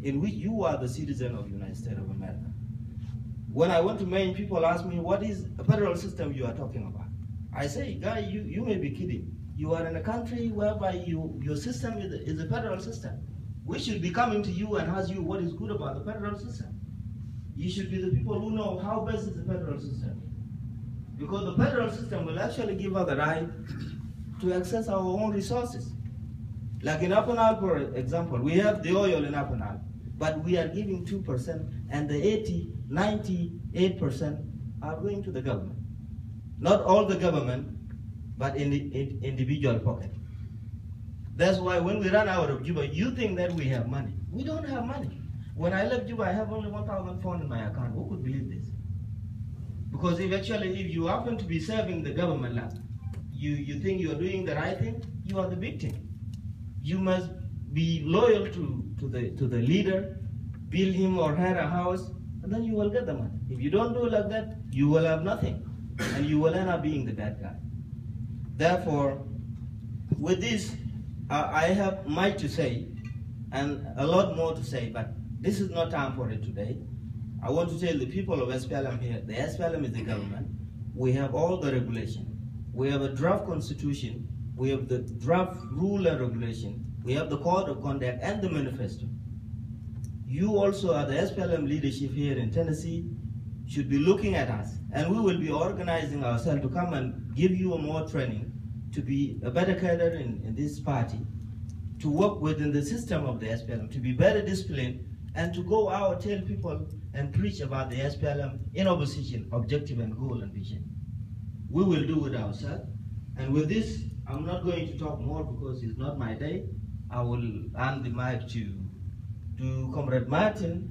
in which you are the citizen of the United States of America. When I went to Maine, people ask me, what is a federal system you are talking about? I say, guy, you may be kidding. You are in a country whereby your system is a federal system. We should be coming to you and ask you what is good about the federal system. You should be the people who know how best is the federal system. Because the federal system will actually give us the right to access our own resources. Like in Apanal, for example, we have the oil in Apanal, but we are giving 2%, and the 98% are going to the government. Not all the government, but in the individual pocket. That's why when we run out of Juba, you think that we have money. We don't have money. When I left Juba, I have only 1,000 in my account. Who could believe this? Because if you happen to be serving the government now, you think you're doing the right thing, you are the victim. You must be loyal to the leader, build him or her a house, and then you will get the money. If you don't do it like that, you will have nothing, and you will end up being the bad guy. Therefore, with this, I have much to say, and a lot more to say, but this is not time for it today. I want to tell the people of SPLM here, the SPLM is the government. We have all the regulation. We have a draft constitution. We have the draft rule and regulation. We have the code of conduct and the manifesto. You also are the SPLM leadership here in Tennessee, should be looking at us, and we will be organizing ourselves to come and give you more training to be a better cadre in this party, to work within the system of the SPLM, to be better disciplined, and to go out, tell people, and preach about the SPLM in opposition, objective and goal and vision. We will do it ourselves. And with this, I'm not going to talk more because it's not my day. I will hand the mic to Comrade Martin,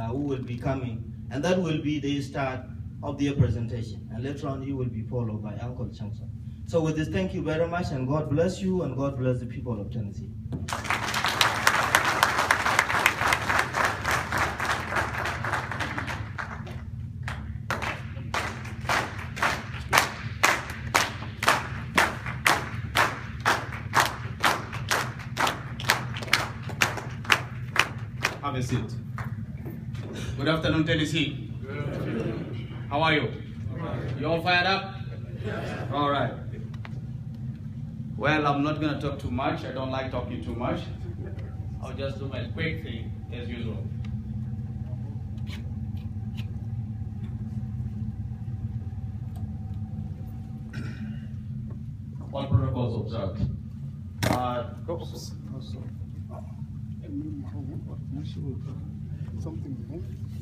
who will be coming, and that will be the start of their presentation. And later on, you will be followed by Uncle Changson. So with this, thank you very much, and God bless you, and God bless the people of Tennessee. Have a seat. Good afternoon, Tennessee. How are you? You all fired up? All right. Well, I'm not going to talk too much. I don't like talking too much. I'll just do my quick thing as usual. All protocols observed.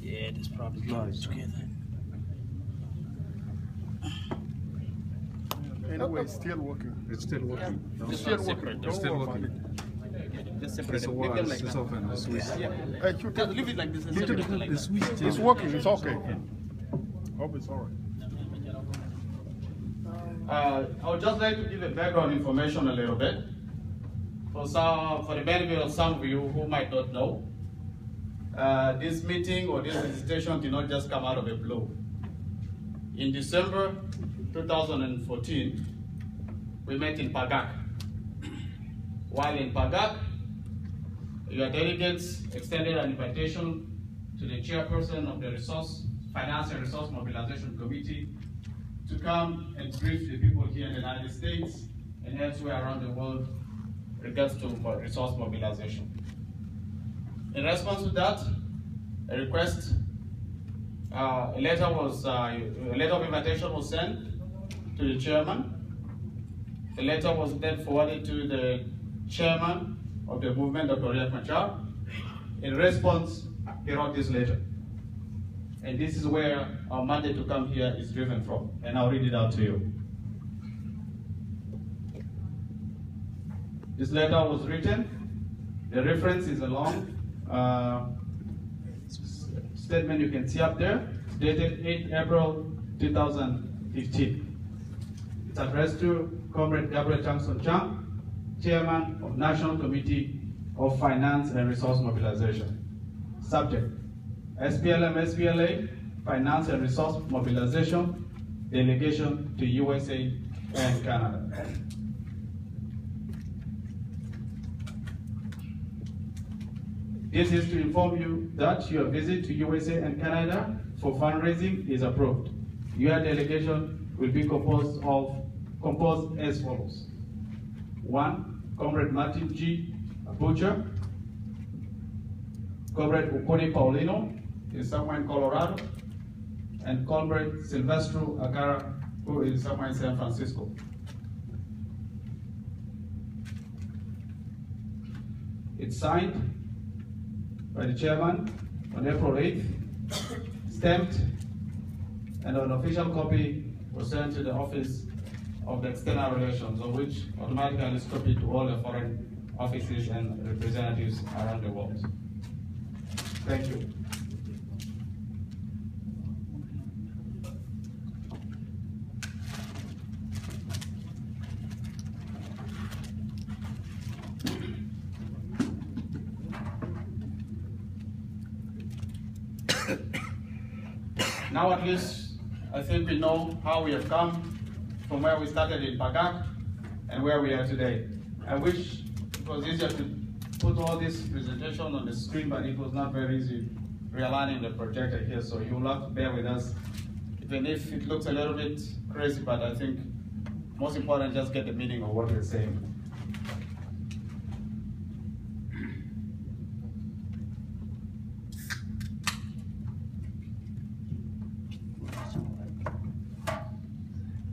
Yeah, this probably goes together. Anyway, it's still working. It's still working. Yeah. It's still working. It's still working. Just separate It's a wire. It's open. The switch. Just leave it like this. The switch. It's working. It's okay. Hope it's all right. I would just like to give a background information a little bit. For the benefit of some of you who might not know, this meeting or this visitation did not just come out of the blue. In December 2014, we met in Pagak. While in Pagak, your delegates extended an invitation to the chairperson of the Finance and Resource Mobilization Committee to come and brief the people here in the United States and elsewhere around the world regards to resource mobilization. In response to that, a request, a letter of invitation was sent to the chairman. The letter was then forwarded to the chairman of the movement, Dr. Riek Machar. In response, he wrote this letter. And this is where our mandate to come here is driven from. And I'll read it out to you. This letter was written. The reference is a long statement you can see up there. It's dated 8 April 2015. It's addressed to Comrade Gabriel Changson Chang, Chairman of National Committee of Finance and Resource Mobilization. Subject: SPLM SPLA Finance and Resource Mobilization Delegation to USA and Canada. This is to inform you that your visit to USA and Canada for fundraising is approved. Your delegation will be composed as follows. 1, Comrade Martin G. Butcher, Comrade Ukoni Paulino, is somewhere in Colorado, and Comrade Silvestro Agara, who is somewhere in San Francisco. It's signed by the chairman on April 8th, stamped, and an official copy was sent to the Office of the External Relations, of which automatically is copied to all the foreign offices and representatives around the world. Thank you. Now at least, I think we know how we have come from where we started in Bagak and where we are today. I wish it was easier to put all this presentation on the screen, but it was not very easy realigning the projector here, so you will have to bear with us, even if it looks a little bit crazy, but I think most important, just get the meaning of what we're saying.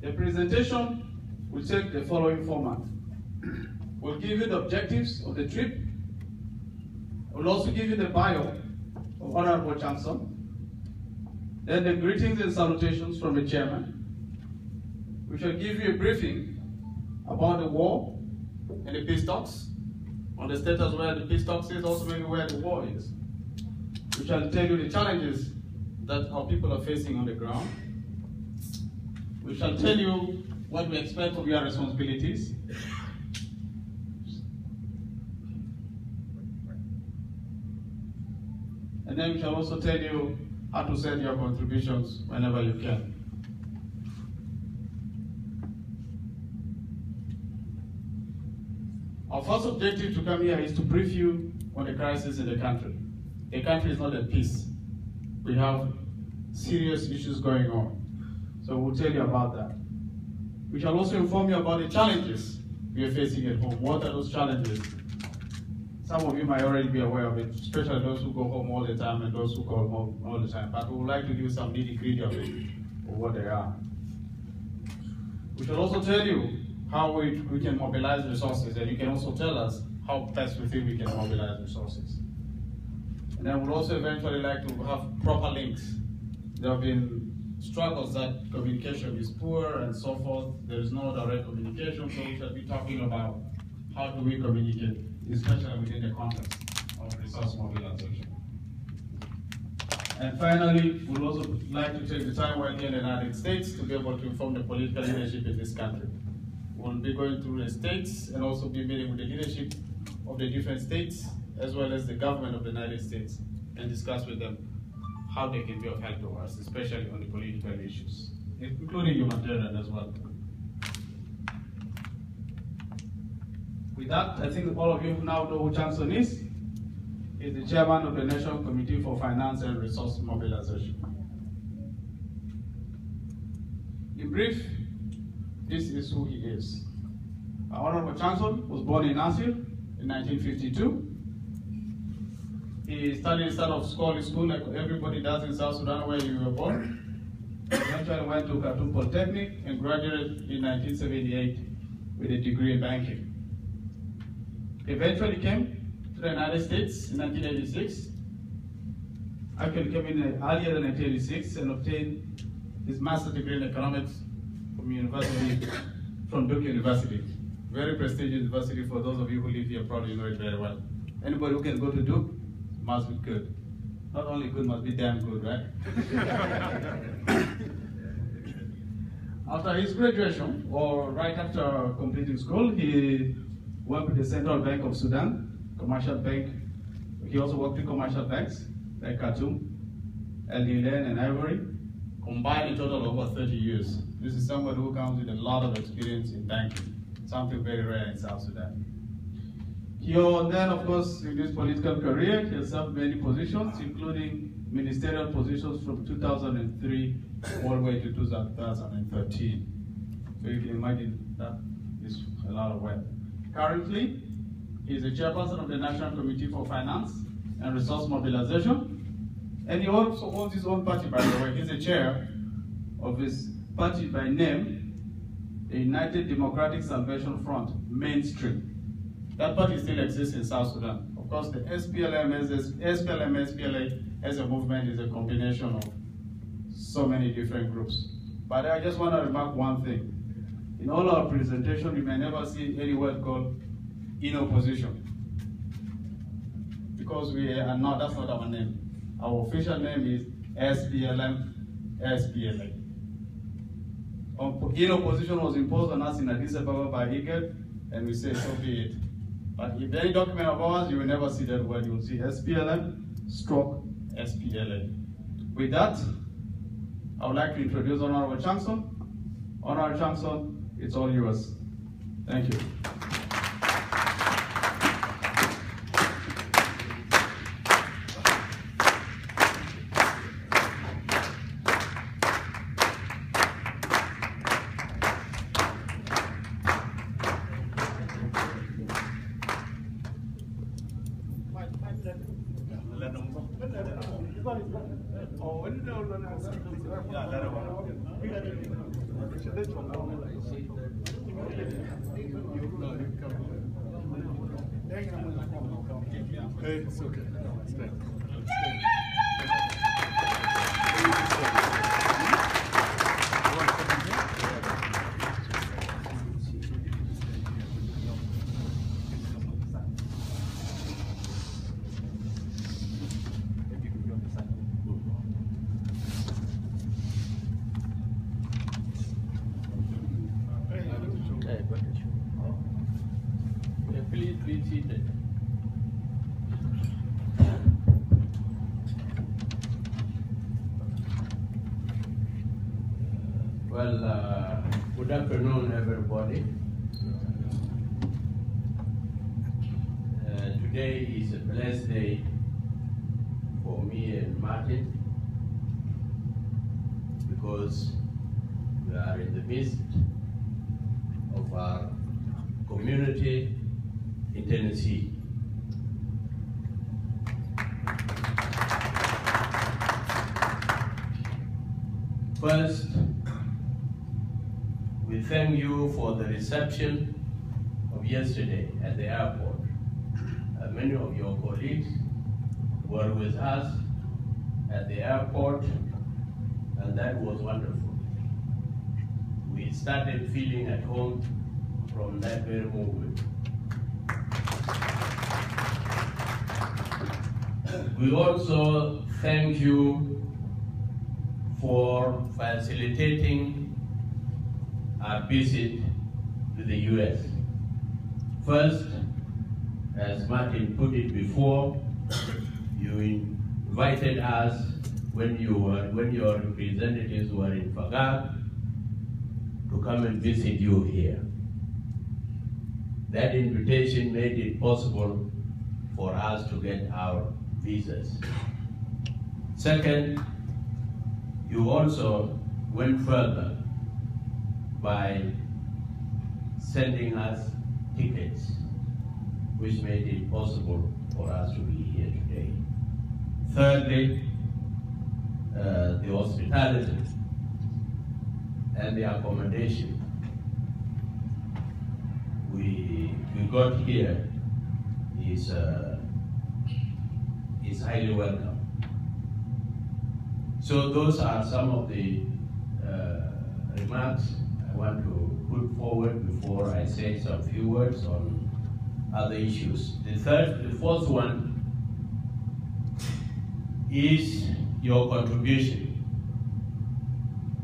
The presentation will take the following format. We'll give you the objectives of the trip. We'll also give you the bio of Honorable Changson. Then the greetings and salutations from the chairman. We shall give you a briefing about the war and the peace talks, on the status where the peace talks is, also maybe where the war is. We shall tell you the challenges that our people are facing on the ground. We shall tell you what we expect of your responsibilities. And then we shall also tell you how to send your contributions whenever you can. Our first objective to come here is to brief you on the crisis in the country. The country is not at peace. We have serious issues going on. So we'll tell you about that. We shall also inform you about the challenges we are facing at home. What are those challenges? Some of you might already be aware of it, especially those who go home all the time and those who call home all the time. But we would like to give you some nitty-gritty of it, of what they are. We shall also tell you how we can mobilize resources, and you can also tell us how best we think we can mobilize resources. And then we'll also eventually like to have proper links. There have been struggles that communication is poor and so forth. There is no direct communication, so we shall be talking about how do we communicate, especially within the context of resource mobilization. And finally, we'd also like to take the time while here in the United States to be able to inform the political leadership in this country. We'll be going through the states and also be meeting with the leadership of the different states, as well as the government of the United States, and discuss with them how they can be of help to us, especially on the political issues, including humanitarian as well. With that, I think all of you now know who Changson is. He's the chairman of the National Committee for Finance and Resource Mobilization. In brief, this is who he is. Honorable Changson was born in Nasir in 1952. He studied Start of School like everybody does in South Sudan where you were born. He eventually went to Khartoum Polytechnic and graduated in 1978 with a degree in banking. He eventually came to the United States in 1986. Actually came in earlier than 1986 and obtained his master's degree in economics from Duke University. Very prestigious university. For those of you who live here, probably know it very well. Anybody who can go to Duke must be good. Not only good, must be damn good, right? After his graduation, or right after completing school, he worked with the Central Bank of Sudan, commercial bank. He also worked in commercial banks like Khartoum, El Hilal, and Ivory. Combined a total of over 30 years. This is somebody who comes with a lot of experience in banking, something very rare in South Sudan. Then, of course, in his political career, he has served many positions, including ministerial positions from 2003 all the way to 2013. So you can imagine that is a lot of work. Currently, he is the chairperson of the National Committee for Finance and Resource Mobilization. And he also owns his own party, by the way. He's the chair of his party by name, the United Democratic Salvation Front, Mainstream. That party still exists in South Sudan. Of course, the SPLA as a movement is a combination of so many different groups. But I just want to remark one thing. In all our presentation, you may never see any word called in opposition. Because we are not, that's not our name. Our official name is SPLA. In opposition was imposed on us in Addis Ababa by IGAD, and we say so be it. But if any document of ours, you will never see that word. You will see SPLM/SPLA. With that, I would like to introduce Honorable Changson. Honorable Changson, it's all yours. Thank you. Hey, it's okay. Stay. Please be seated. Well, good afternoon, everybody. Today is a blessed day for me and Martin because we are in the midst of our community in Tennessee. First, we thank you for the reception of yesterday at the airport. Many of your colleagues were with us at the airport, and that was wonderful. We started feeling at home from that very moment. We also thank you for facilitating our visit to the U.S. First, as Martin put it before, you invited us when your representatives were in Fagab to come and visit you here. That invitation made it possible for us to get our visas. Second, you also went further by sending us tickets, which made it possible for us to be here today. Thirdly, the hospitality and the accommodation we got here is highly welcome. So those are some of the remarks I want to put forward before I say some few words on other issues. The fourth one is your contribution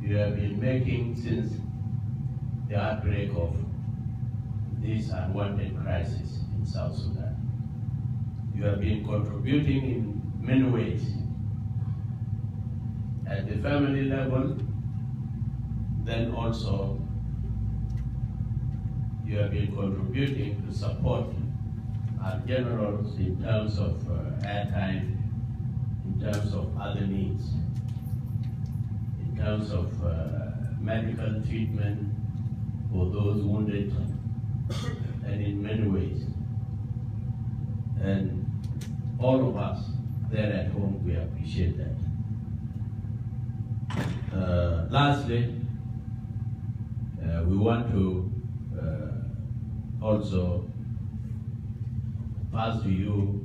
you have been making since the outbreak of this unwanted crisis in South Sudan. You have been contributing in many ways. At the family level, then also you have been contributing to support are generous in terms of airtime, in terms of other needs, in terms of medical treatment for those wounded, and in many ways. And all of us there at home, we appreciate that. Lastly, we want to also pass to you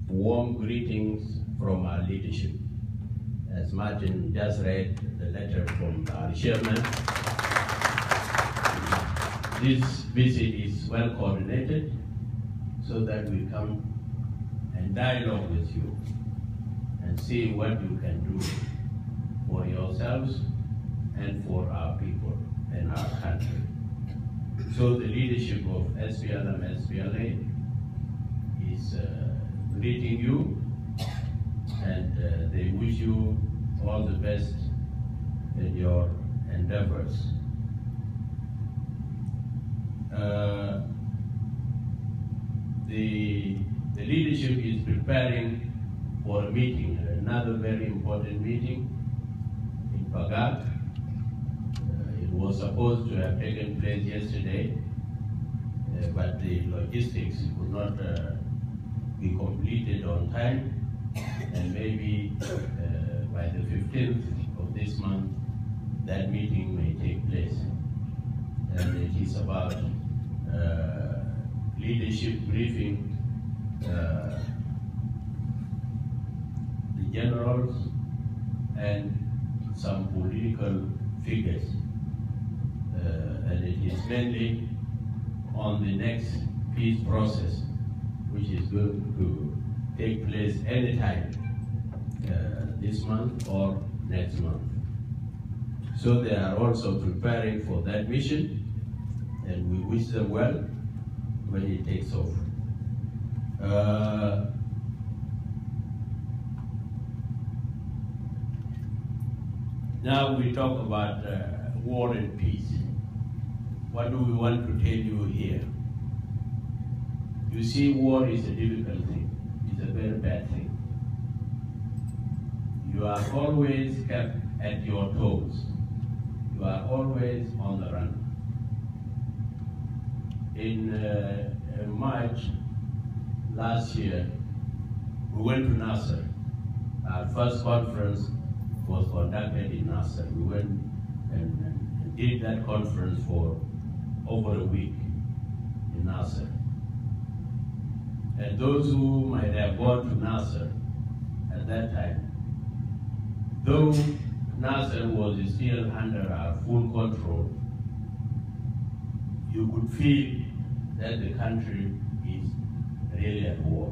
warm greetings from our leadership. As Martin just read the letter from our chairman, this visit is well coordinated so that we come and dialogue with you and see what you can do for yourselves and for our people and our country. So the leadership of SPLA is greeting you, and they wish you all the best in your endeavors. The leadership is preparing for a meeting, another very important meeting in Pagak. It was supposed to have taken place yesterday, but the logistics could not be completed on time, and maybe by the 15th of this month, that meeting may take place. And it is about leadership briefing the generals and some political figures. And it is mainly on the next peace process, which is going to take place anytime this month or next month. So they are also preparing for that mission, and we wish them well when it takes off. Now we talk about war and peace. What do we want to tell you here? You see, war is a difficult thing. It's a very bad thing. You are always kept at your toes. You are always on the run. In March last year, we went to Nasser. Our first conference was conducted in Nasser. We went and did that conference for over a week in Nasser. And those who might have gone to Nasser at that time, though Nasser was still under our full control, you could feel that the country is really at war.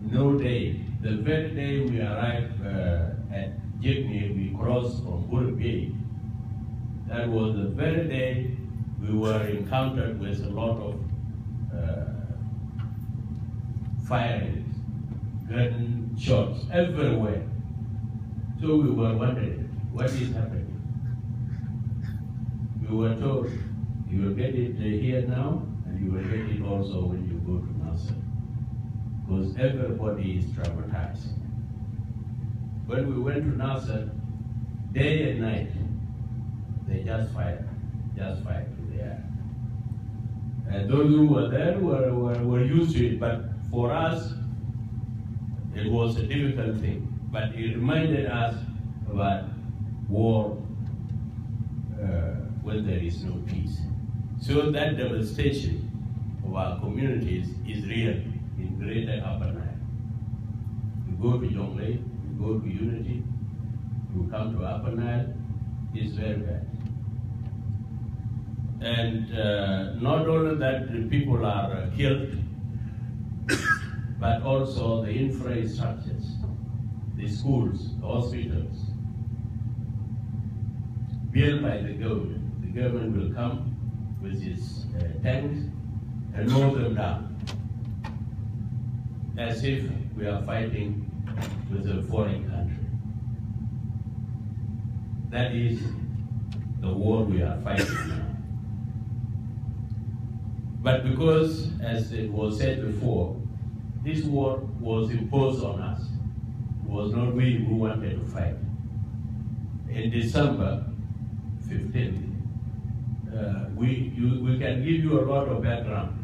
No day, the very day we arrived at Jigme, we crossed from Burabay. That was the very day we were encountered with a lot of firings, gunshots everywhere. So we were wondering, what is happening? We were told, you will get it here now, and you will get it also when you go to Nasser. Because everybody is traumatized. When we went to Nasser, day and night, they just fired to the air. And those who were there were used to it, but for us, it was a difficult thing. But it reminded us about war when there is no peace. So that devastation of our communities is real in Greater Upper Nile. You go to Jonglei, you go to Unity, you come to Upper Nile, it's very bad. And not only that the people are killed, but also the infrastructures, the schools, the hospitals, built by the government. The government will come with its tanks and mow them down, as if we are fighting with a foreign country. That is the war we are fighting now. But because, as it was said before, this war was imposed on us. It was not we who wanted to fight. In December 15th, we can give you a lot of background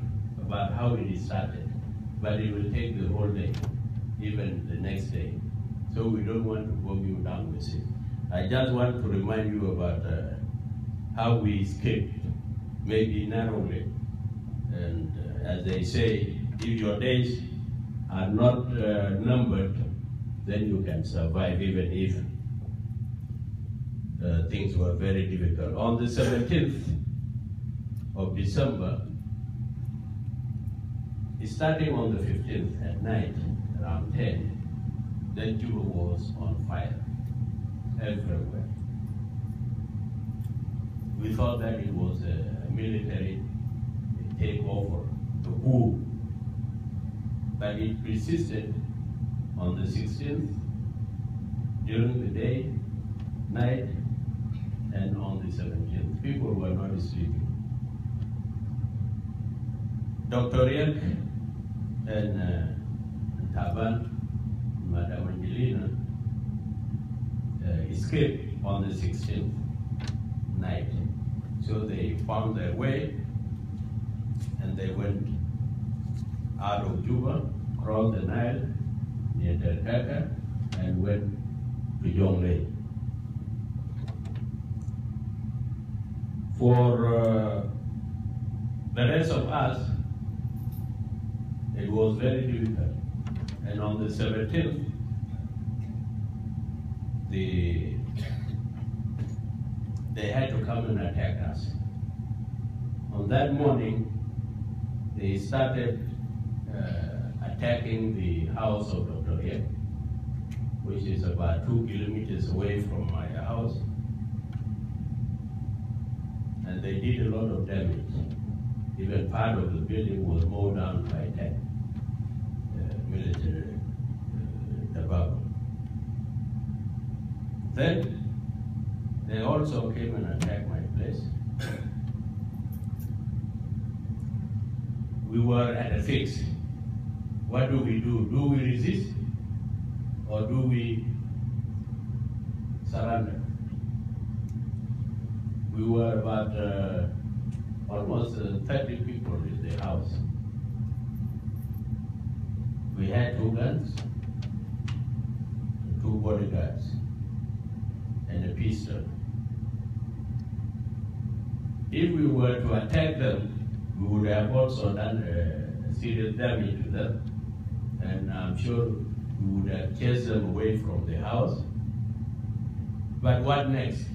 about how it started, but it will take the whole day, even the next day. So we don't want to bog you down with it. I just want to remind you about how we escaped, maybe narrowly. And as they say, if your days are not numbered, then you can survive even if things were very difficult. On the 17th of December, starting on the 15th at night, around 10, then Juba was on fire everywhere. We thought that it was a military takeover, the coup, but it persisted on the 16th, during the day, night, and on the 17th. People were not sleeping. Dr. Riek and Taban, Madam Angelina, escaped on the 16th night. So they found their way and they went out of Juba, crossed the Nile near Terkaka, and went to Jonglei. For the rest of us, it was very difficult. And on the 17th, they had to come and attack us. On that morning, they started attacking the house of Dr. Riek, which is about 2 kilometers away from my house. And they did a lot of damage. Even part of the building was mowed down by that military department. Then they also came and attacked my place. We were at a fix. What do we do? Do we resist or do we surrender? We were about almost 30 people in the house. We had 2 guns, 2 bodyguards, and a pistol. If we were to attack them, we would have also done serious damage to them, and I'm sure we would have chased them away from the house. But what next?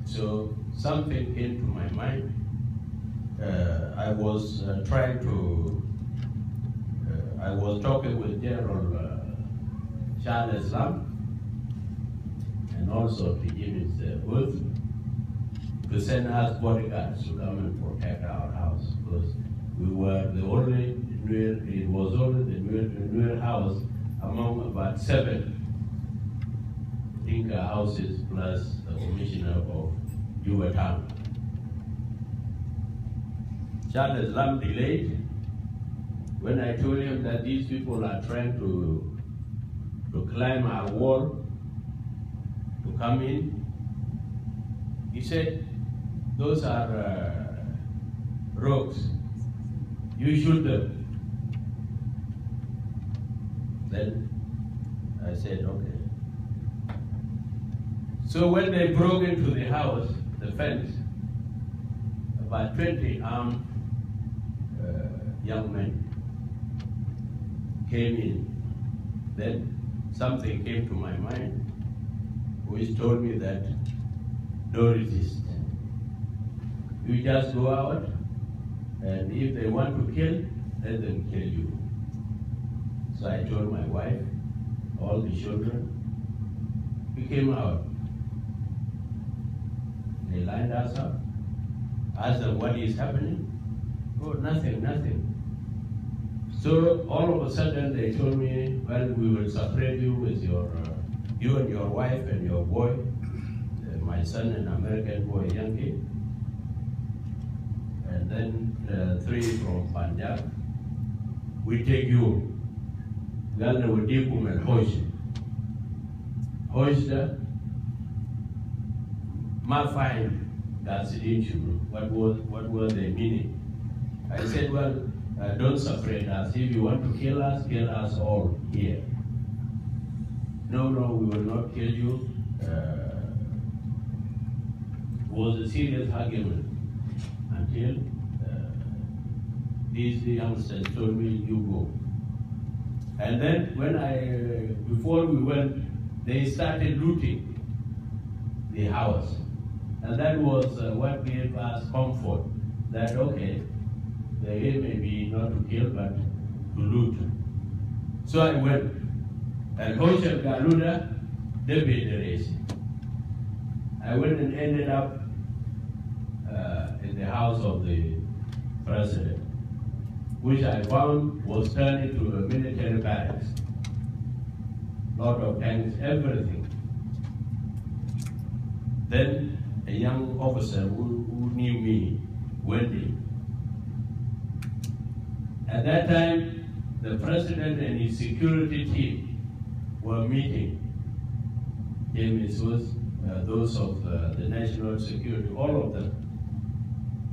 So something came to my mind. I was I was talking with General Changson Lew and also to Jimmy's Woods to send us bodyguards to come and protect our house, because we were the only, it was only the Nuer house among about 7 Dinka houses plus the commissioner of Juba town. Changson Lew delayed. When I told him that these people are trying to climb our wall, to come in, he said, those are rogues. You shoot them. Then I said, okay. So when they broke into the house, the fence, about 20 armed young men came in. Then something came to my mind, which told me that don't resist. You just go out, and if they want to kill, let them kill you. So I told my wife, all the children, we came out. They lined us up, asked them what is happening. Oh, nothing, nothing. So all of a sudden they told me, well, we will separate you with you and your wife and your boy, my son, an American boy, Yankee, and then 3 from Punjab. We take you. Galna Wadikum and Hoshda. Ma fine. That's the issue. What was the meaning? I said, well, don't separate us. If you want to kill us all here. No, we will not kill you. It was a serious argument until these youngsters told me, you go. And then before we went, they started looting the house. And that was what gave us comfort, that okay, the aim may be not to kill, but to loot. So I went, and Hoshel Galuda, they made the race. I went and ended up in the house of the president, which I found was turned into a military barracks. Lot of tanks, everything. Then a young officer who knew me went in. At that time, the president and his security team were meeting. James was those of the national security, all of them.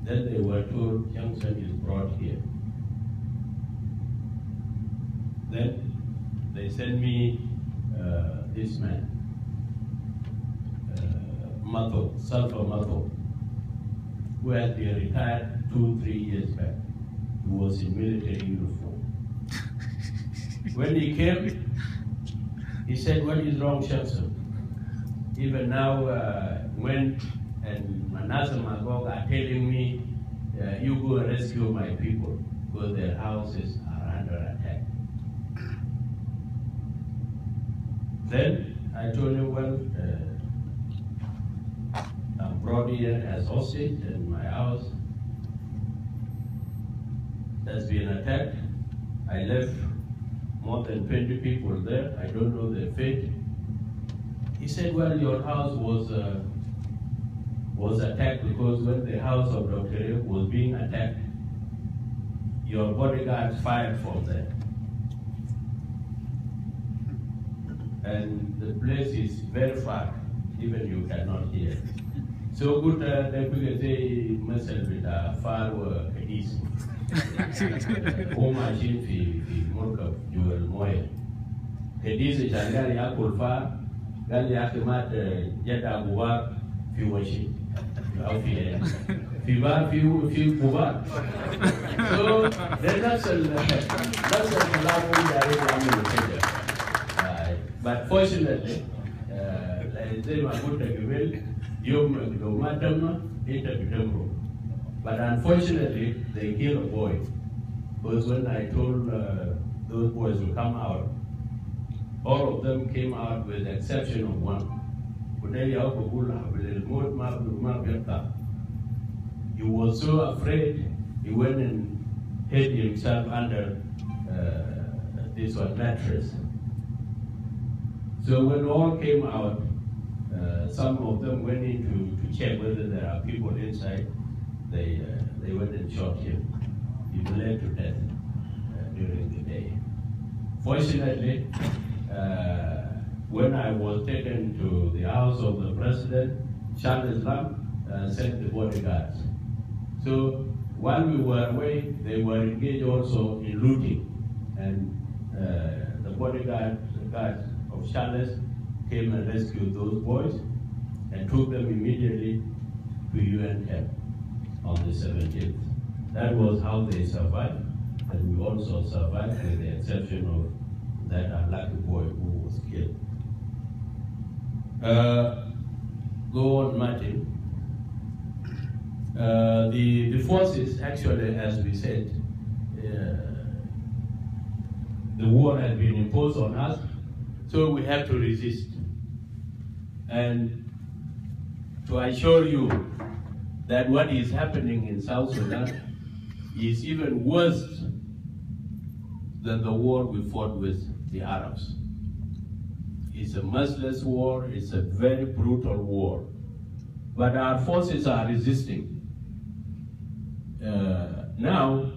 Then they were told Changson is brought here. Then they sent me this man, Sulfur Mato, who had been retired 2-3 years back. He was in military uniform. When he came, he said, what is wrong, Changson? Even now, when and Manasseh Magog are telling me, you go and rescue my people, because their houses are under attack. Then I told him, well, I'm brought here as hostage, and my house has been attacked. I left more than 20 people there. I don't know their fate. He said, well, your house was attacked because when the house of Dr. Rio was being attacked, your bodyguards fired from there. And the place is very far, even you cannot hear. So good that we say, myself with a far Cadiz. Home machine fi Morka Jewel Moya. Cadiz is a gari akul far, gari akimat Jetta Bubar fi Washi. Fi Bar fi Bubar. So that's a but fortunately, but unfortunately, they killed a boy. Because when I told those boys to come out, all of them came out with the exception of one. He was so afraid, he went and hid himself under this one mattress. So when all came out, some of them went in to check whether there are people inside. They went and shot him. He bled to death during the day. Fortunately, when I was taken to the house of the president, Charles Lam sent the bodyguards. So while we were away, they were engaged also in looting. And the bodyguards of Charles came and rescued those boys and took them immediately to UN camp on the 17th. That was how they survived, and we also survived with the exception of that unlucky boy who was killed. Go on, Martin. The forces actually, as we said, the war has been imposed on us, so we have to resist. And to assure you that what is happening in South Sudan is even worse than the war we fought with the Arabs. It's a merciless war, it's a very brutal war. But our forces are resisting. Now,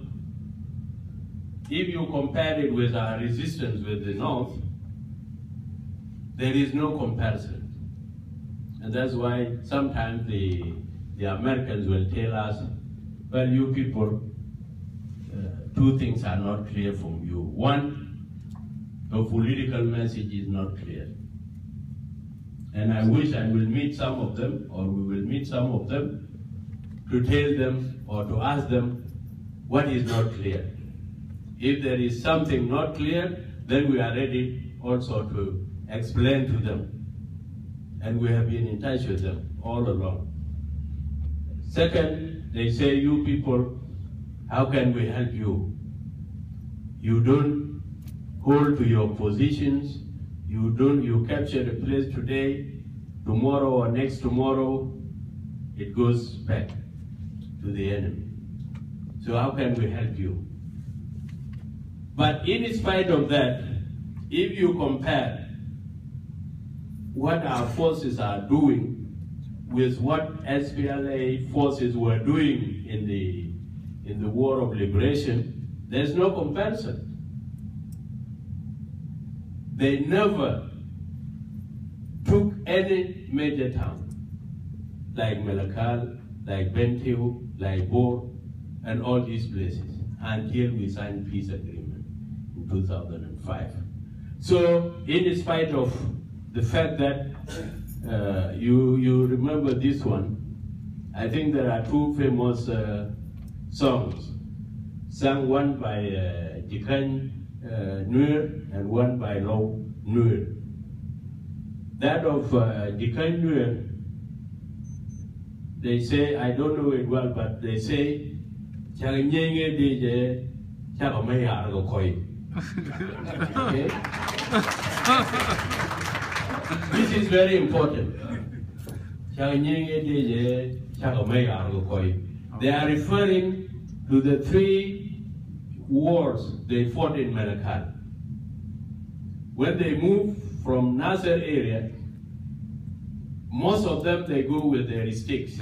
if you compare it with our resistance with the North, there is no comparison. And that's why sometimes the Americans will tell us, well, you people, two things are not clear from you. One, the political message is not clear. And I wish I will meet some of them, or we will meet some of them, to tell them or to ask them what is not clear. If there is something not clear, then we are ready also to explain to them. And we have been in touch with them all along. Second, they say, you people, how can we help you? You don't hold to your positions. You capture the place today, tomorrow or next tomorrow, it goes back to the enemy. So how can we help you? But in spite of that, if you compare what our forces are doing with what SPLA forces were doing in the War of Liberation, there's no comparison. They never took any major town, like Malakal, like Bentiu, like Bor, and all these places, until we signed peace agreement in 2005. So, in spite of the fact that you remember this one, I think there are two famous songs, sung one by Changson Lew and one by Law Nuer. That of Changson Lew, they say, I don't know it well, but they say, okay? This is very important. They are referring to the 3 wars they fought in Malakal. When they move from Nasser area, most of them they go with their sticks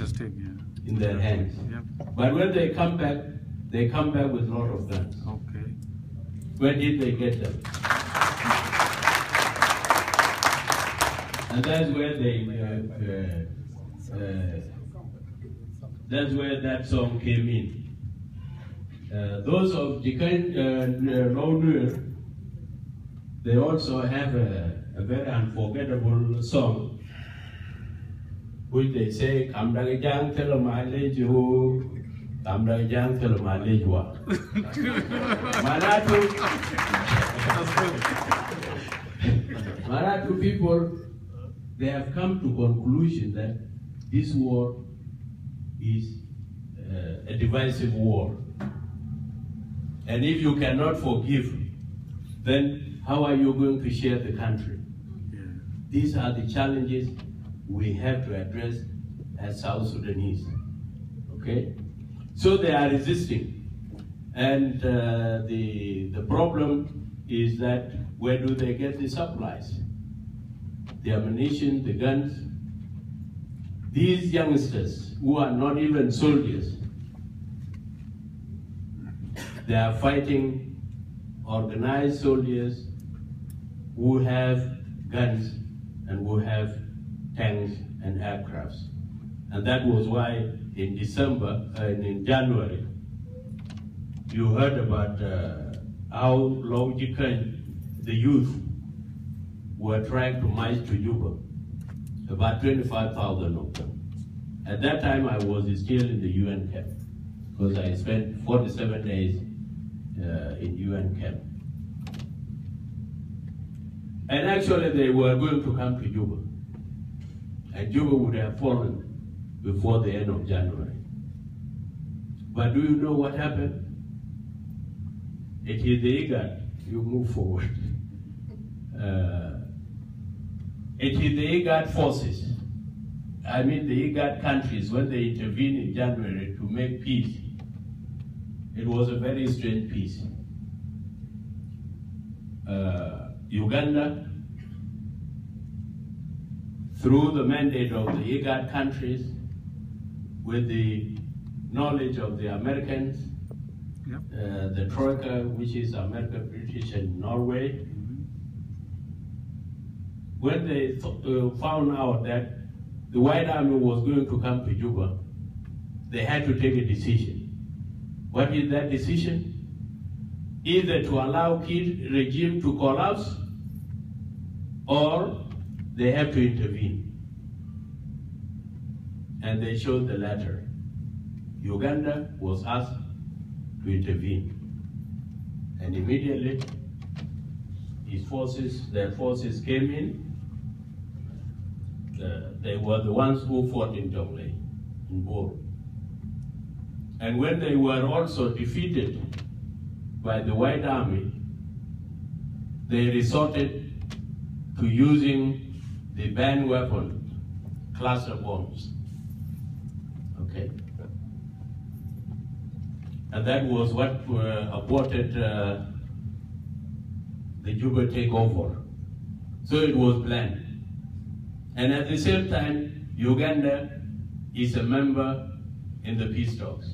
in their hands. Yep. But when they come back with a lot of guns. Okay. Where did they get them? And that's where that's where that song came in. Those of Changson Lew, they also have a very unforgettable song, which they say, "Kamdagajang telomalejhu, Kamdagajang telomalejwa." Maratu people, they have come to conclusion that this war is a divisive war. And if you cannot forgive, then how are you going to share the country? Yeah. These are the challenges we have to address as South Sudanese, okay? So they are resisting. And the problem is that where do they get the supplies? The ammunition, the guns. These youngsters who are not even soldiers, they are fighting organized soldiers who have guns and who have tanks and aircrafts. And that was why in in January, you heard about how logical the youth were trying to march to Juba, about 25,000 of them. At that time, I was still in the UN camp, because I spent 47 days in UN camp. And actually, they were going to come to Juba. And Juba would have fallen before the end of January. But do you know what happened? It is the IGAD. You move forward. It is the IGAD forces, I mean the IGAD countries, when they intervened in January to make peace. It was a very strange peace. Uganda, through the mandate of the IGAD countries, with the knowledge of the Americans, the Troika, which is America, British, and Norway. When they found out that the White Army was going to come to Juba, they had to take a decision. What is that decision? Either to allow Kir regime to collapse, or they have to intervene. And they chose the latter. Uganda was asked to intervene. And immediately, their forces came in. They were the ones who fought in Jonglei, in Bor. And when they were also defeated by the White Army, they resorted to using the banned weapon, cluster bombs. Okay? And that was what aborted the Juba takeover. So it was planned. And at the same time, Uganda is a member in the peace talks,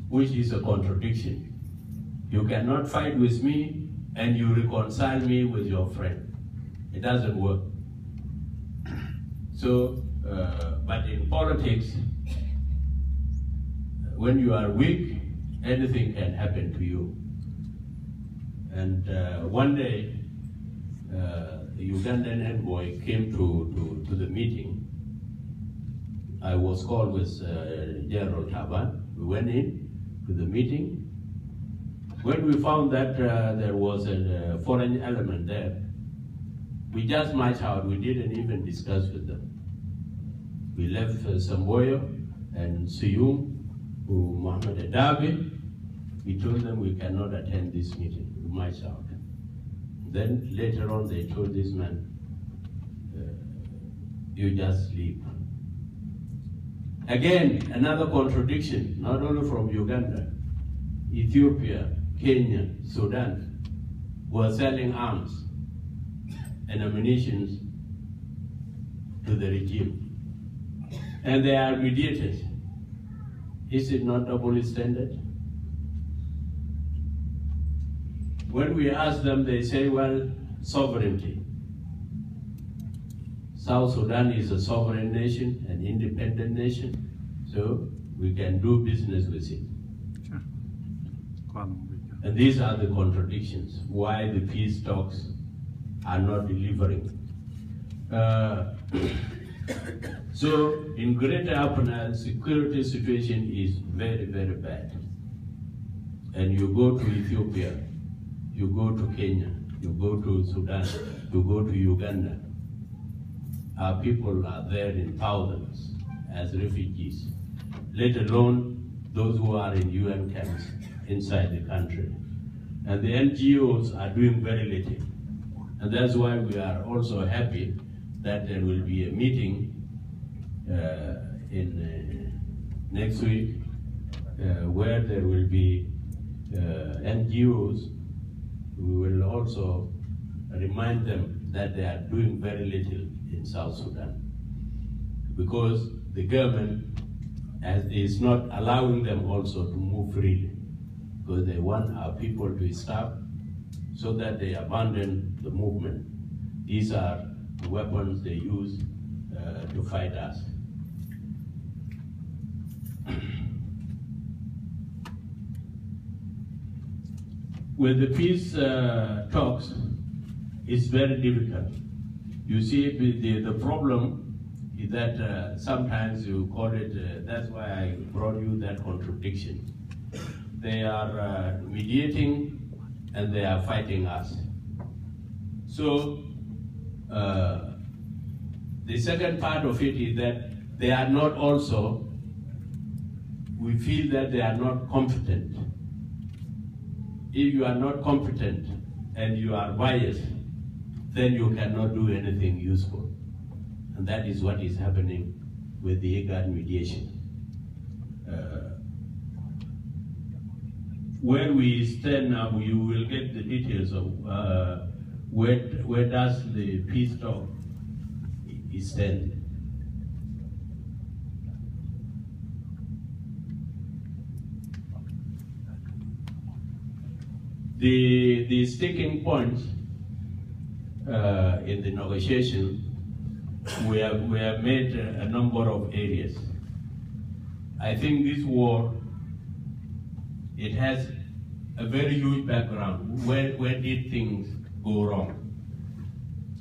which is a contradiction. You cannot fight with me and you reconcile me with your friend. It doesn't work. So, but in politics, when you are weak, anything can happen to you. And one day, the Ugandan envoy came to the meeting. I was called with General Taban. We went in to the meeting. When we found that there was a foreign element there, we just marched out. We didn't even discuss with them. We left Samboyo and Suyum, Mohammed Adabi. We told them we cannot attend this meeting. We marched out. Then later on they told this man, you just leave. Again, another contradiction, not only from Uganda, Ethiopia, Kenya, Sudan were selling arms and ammunition to the regime. And they are mediators. Is it not double standard? When we ask them, they say, well, sovereignty. South Sudan is a sovereign nation, an independent nation, so we can do business with it. Sure. And these are the contradictions, why the peace talks are not delivering. So in Greater Upper Nile, security situation is very, very bad. And you go to Ethiopia, you go to Kenya, you go to Sudan, you go to Uganda. Our people are there in thousands as refugees, let alone those who are in UN camps inside the country. And the NGOs are doing very little. And that's why we are also happy that there will be a meeting next week where there will be NGOs. We will also remind them that they are doing very little in South Sudan because the government is not allowing them also to move freely because they want our people to stop so that they abandon the movement. These are the weapons they use to fight us. With the peace talks, it's very difficult. You see, the problem is that sometimes you call it, that's why I brought you that contradiction. They are mediating and they are fighting us. So, the second part of it is that they are not also, we feel that they are not competent. If you are not competent and you are biased, then you cannot do anything useful. And that is what is happening with the IGAD mediation. Where we stand now, you will get the details of where does the peace talk stand. The sticking points in the negotiation, we have made a number of areas. I think this war, it has a very huge background. Where did things go wrong?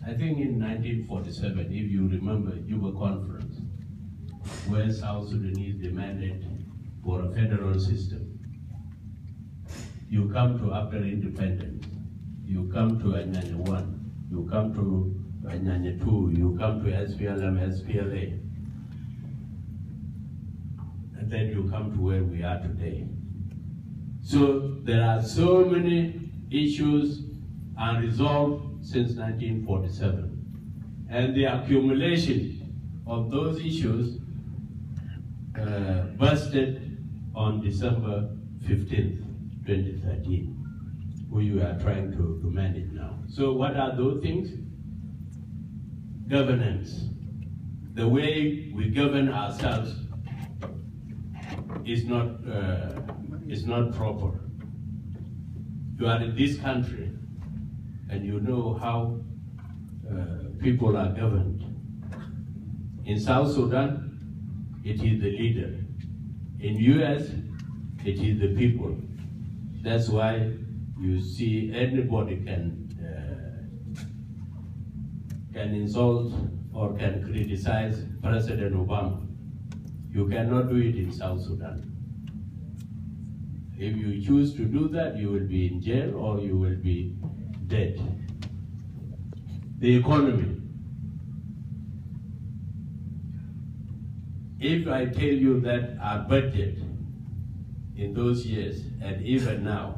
I think in 1947, if you remember, Juba Conference, where South Sudanese demanded for a federal system. You come to after independence, you come to Anyanya 1, you come to Anyanya 2, you come to SPLM, SPLA, and then you come to where we are today. So there are so many issues unresolved since 1947. And the accumulation of those issues busted on December 15th, 2013, we are trying to manage now. So what are those things? Governance. The way we govern ourselves is not proper. You are in this country and you know how people are governed. In South Sudan, it is the leader. In US, it is the people. That's why you see anybody can insult or can criticize President Obama. You cannot do it in South Sudan. If you choose to do that, you will be in jail or you will be dead. The economy. If I tell you that our budget in those years and even now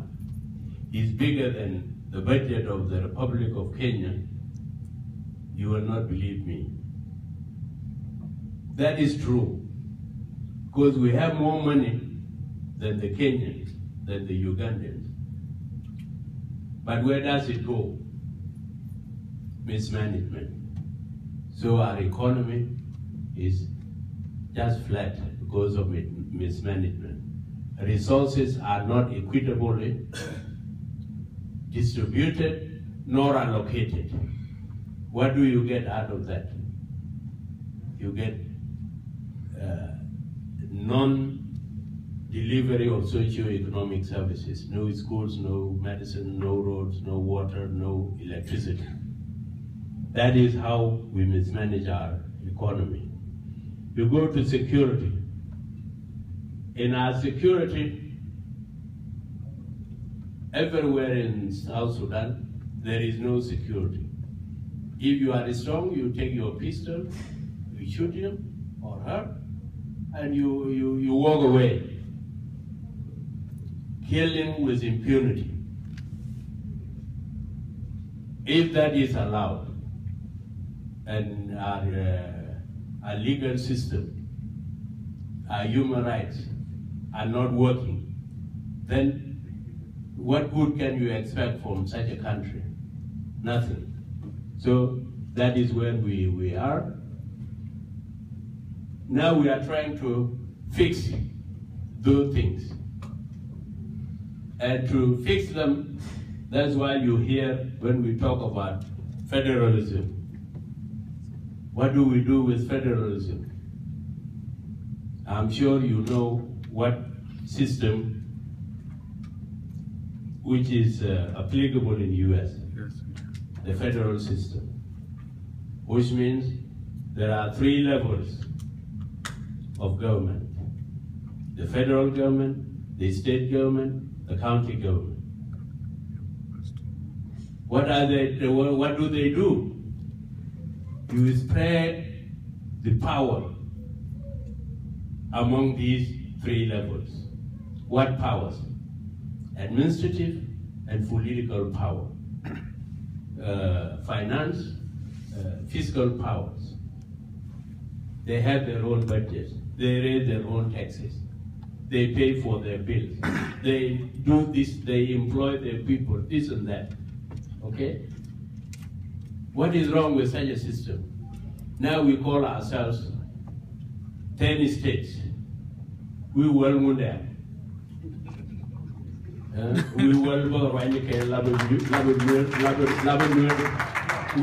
is bigger than the budget of the Republic of Kenya, you will not believe me. That is true, because we have more money than the Kenyans, than the Ugandans. But where does it go? Mismanagement. So our economy is just flat because of mismanagement. Resources are not equitably distributed nor allocated. What do you get out of that? You get non-delivery of socio-economic services. No schools, no medicine, no roads, no water, no electricity. That is how we mismanage our economy. You go to security. In our security, everywhere in South Sudan, there is no security. If you are strong, you take your pistol, you shoot him or her, and you walk away. Killing with impunity. If that is allowed, and our legal system, our human rights are not working, then what good can you expect from such a country? Nothing. So that is where we are. Now we are trying to fix those things. And to fix them, that's why you hear when we talk about federalism. What do we do with federalism? I'm sure you know what system which is applicable in the US. Yes. The federal system, which means there are 3 levels of government: the federal government, the state government, the county government. What do they do? You spread the power among these 3 levels. What powers? Administrative and political power. Finance, fiscal powers. They have their own budgets. They raise their own taxes. They pay for their bills. They do this, they employ their people, this and that. Okay? What is wrong with such a system? Now we call ourselves 10 states. We well know that. We will go right again,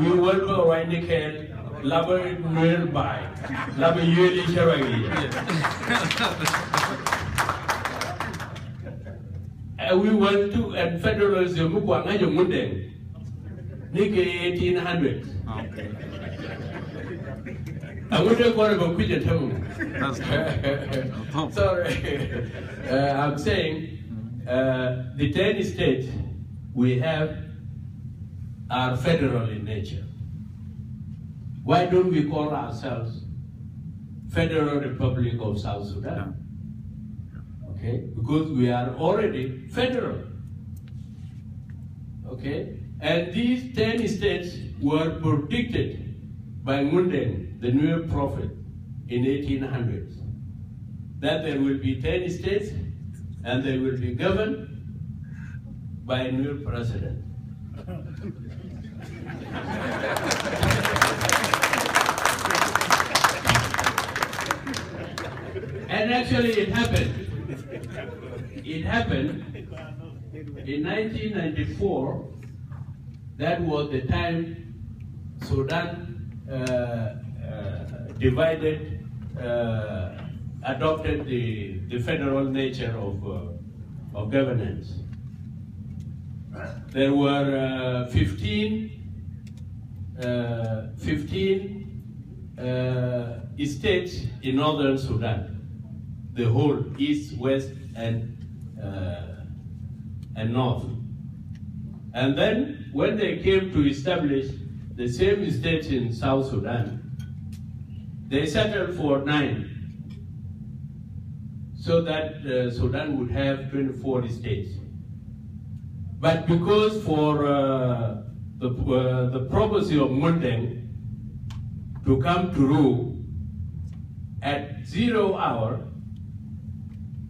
we will go right again, by we went to and federalism, Nike 1800. I wouldn't want to go quit at home. Sorry. I'm saying the 10 states we have are federal in nature. Why don't we call ourselves Federal Republic of South Sudan? Okay, because we are already federal. Okay, and these 10 states were predicted by Mundeng, the new prophet, in 1800s, that there will be 10 states and they will be governed by a new president. And actually it happened. It happened in 1994. That was the time Sudan divided, adopted the federal nature of governance. There were 15 states in northern Sudan, the whole east, west, and north. And then when they came to establish the same states in South Sudan, they settled for 9, so that Sudan would have 24 states. But because for the prophecy of Mundeng to come to rule at 0 hour,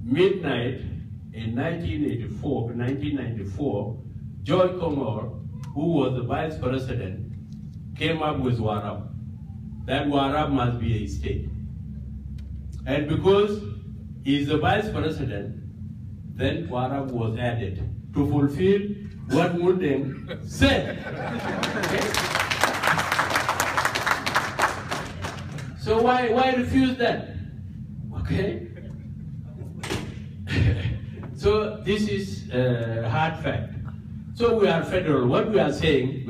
midnight in 1994, Joy Komor, who was the vice president, came up with Warab. That Warab must be a state. And because he's the vice president, then Warab was added to fulfill what Mundeng said. Okay? So why refuse that? Okay? So this is a hard fact. So we are federal. What we are saying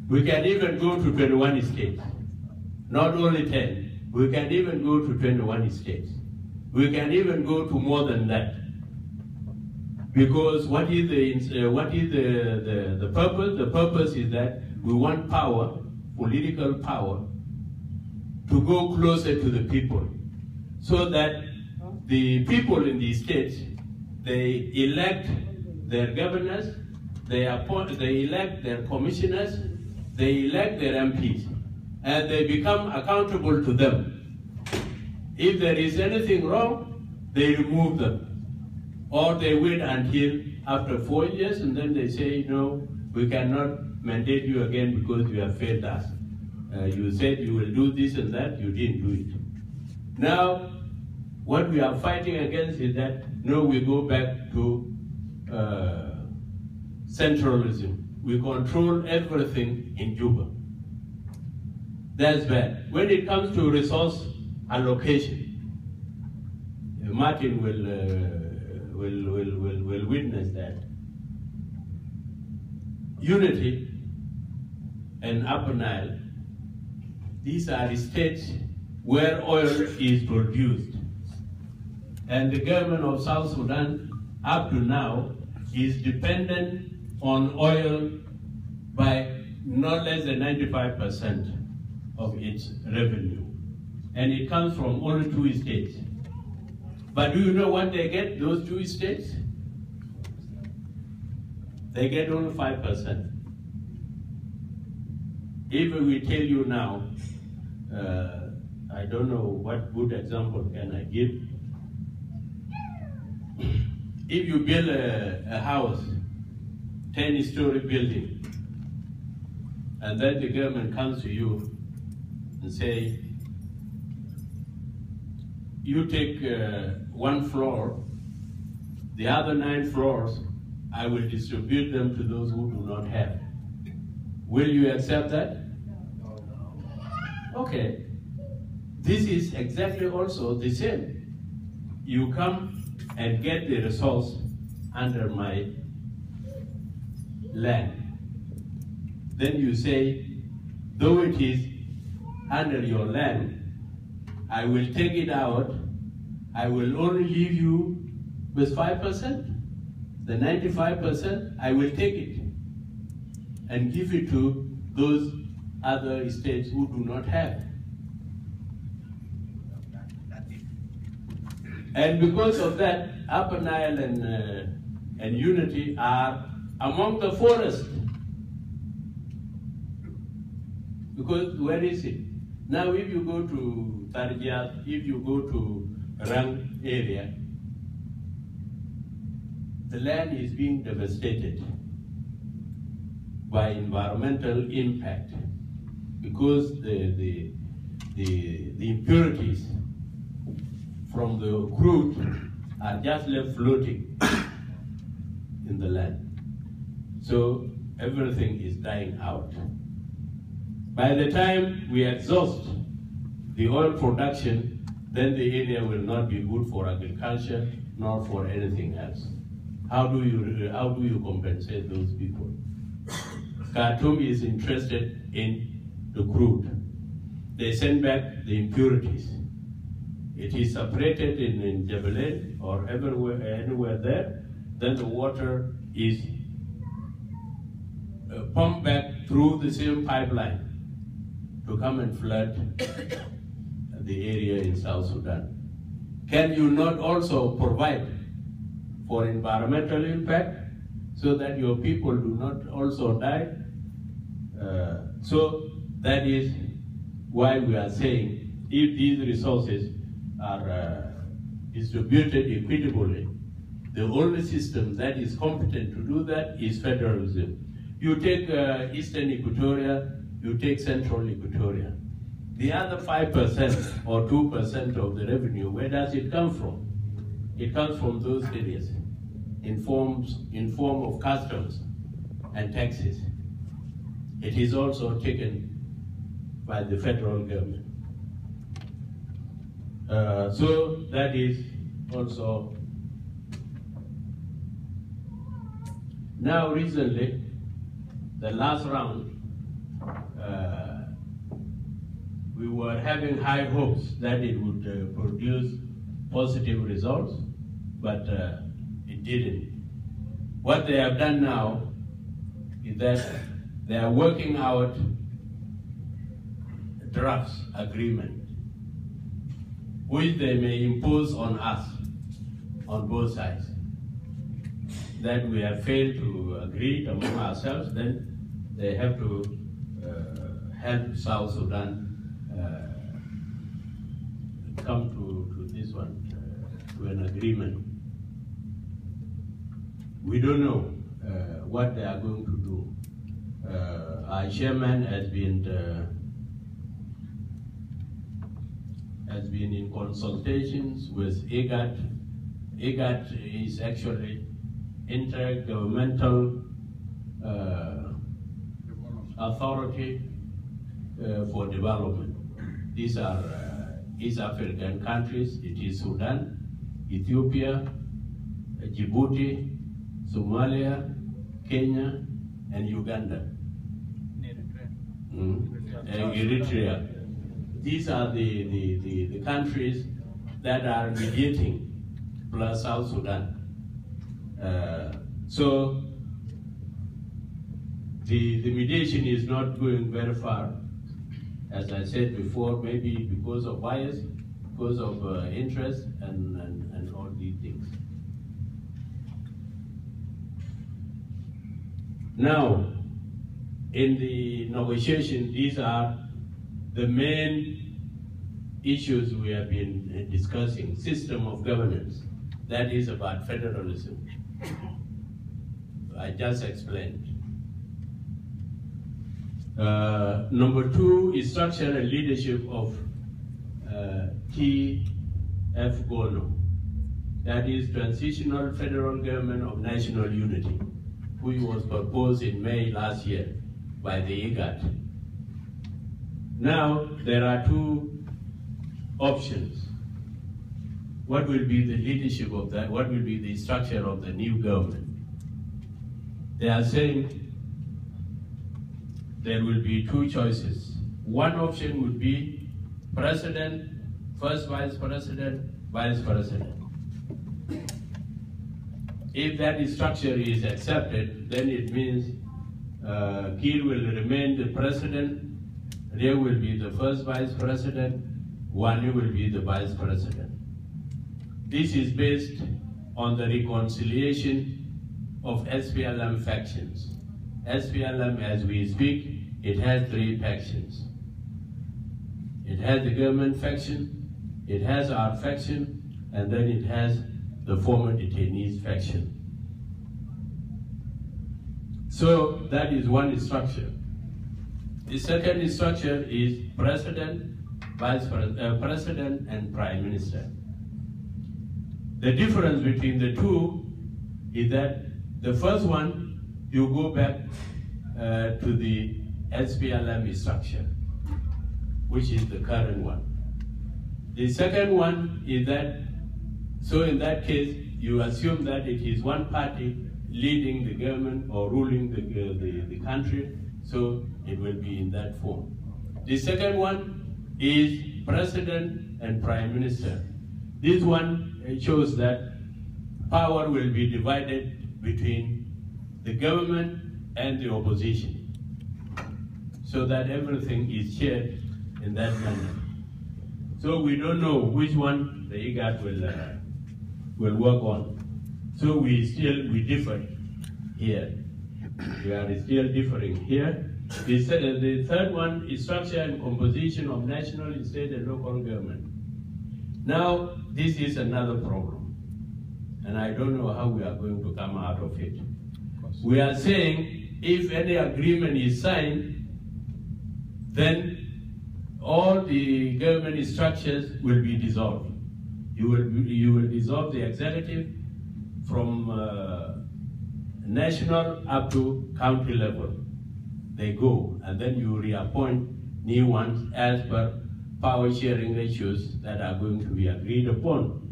we can even go to 21 states. Not only 10, we can even go to 21 states. We can even go to more than that. Because what is the purpose? The purpose is that we want power, political power, to go closer to the people, so that the people in these states, they elect their governors, they elect their commissioners, they elect their MPs, and they become accountable to them. If there is anything wrong, they remove them. Or they wait until after 4 years, and then they say, no, we cannot mandate you again because you have failed us. You said you will do this and that, you didn't do it. Now, what we are fighting against is that, no, we go back to centralism. We control everything in Juba. That's bad. When it comes to resource allocation, Martin will witness that. Unity and Upper Nile, these are the states where oil is produced. And the government of South Sudan, up to now, is dependent on oil by not less than 95% of its revenue. And it comes from only 2 states. But do you know what they get, those 2 states? They get only 5%. If we tell you now, I don't know what good example can I give. If you build a house, 10-story building, and then the government comes to you and say, you take 1 floor The other 9 floors, I will distribute them to those who do not have. Will you accept that? Okay. This is exactly also the same. You come and get the resource under my land. Then you say, though it is under your land, I will take it out. I will only leave you with 5%. The 95%, I will take it and give it to those other states who do not have. And because of that, Upper Nile and Unity are among the forest. Because where is it? Now if you go to Tarjat, if you go to Rang area, the land is being devastated by environmental impact because the impurities from the crude are just left floating in the land. So everything is dying out. By the time we exhaust the oil production, then the area will not be good for agriculture nor for anything else. How do you compensate those people? Khartoum is interested in the crude. They send back the impurities. It is separated in Jabalin or anywhere there. Then the water is pumped back through the same pipeline to come and flood the area in South Sudan. Can you not also provide for environmental impact so that your people do not also die? So that is why we are saying if these resources are distributed equitably, the only system that is competent to do that is federalism. You take Eastern Equatoria, you take Central Equatoria. The other 5% or 2% of the revenue, where does it come from? It comes from those areas in form of customs and taxes. It is also taken by the federal government. So that is also. Now recently, the last round, we were having high hopes that it would produce positive results, but it didn't. What they have done now is that they are working out drafts agreement, which they may impose on us, on both sides. That we have failed to agree among ourselves, then they have to help South Sudan come to this one, to an agreement. We don't know what they are going to do. Our chairman has been in consultations with IGAD. IGAD is actually Intergovernmental Authority for Development. These are East African countries. It is Sudan, Ethiopia, Djibouti, Somalia, Kenya, and Uganda. And Eritrea. These are the countries that are mediating, plus South Sudan. So the mediation is not going very far. As I said before, maybe because of bias, because of interest, and all these things. Now, in the negotiation, these are the main issues we have been discussing. System of governance, that is about federalism. I just explained. Number 2 is structure and leadership of TF Gono. that is Transitional Federal Government of National Unity, which was proposed in May last year by the IGAD. Now, there are two options. What will be the leadership of that? What will be the structure of the new government? They are saying there will be two choices. One option would be president, first vice president, vice president. If that structure is accepted, then it means Kiir will remain the president, Rio will be the first vice president, Wani will be the vice president. This is based on the reconciliation of SPLM factions. SPLM, as we speak, it has three factions. It has the government faction, it has our faction, and then it has the former detainees faction. So that is one structure. The second structure is president, vice president, and prime minister. The difference between the two is that the first one, you go back to the SPLM structure, which is the current one. The second one is that, so in that case, you assume that it is one party leading the government or ruling the country, so it will be in that form. The second one is president and prime minister. This one shows that power will be divided between the government and the opposition, so that everything is shared in that manner. So we don't know which one the IGAD will work on. So we differ here. We are still differing here. The third one is structure and composition of national, state, and local government. Now, this is another problem, and I don't know how we are going to come out of it. We are saying if any agreement is signed, then all the government structures will be dissolved. You will dissolve the executive from national up to county level. They go, and then you reappoint new ones as per power sharing ratios that are going to be agreed upon.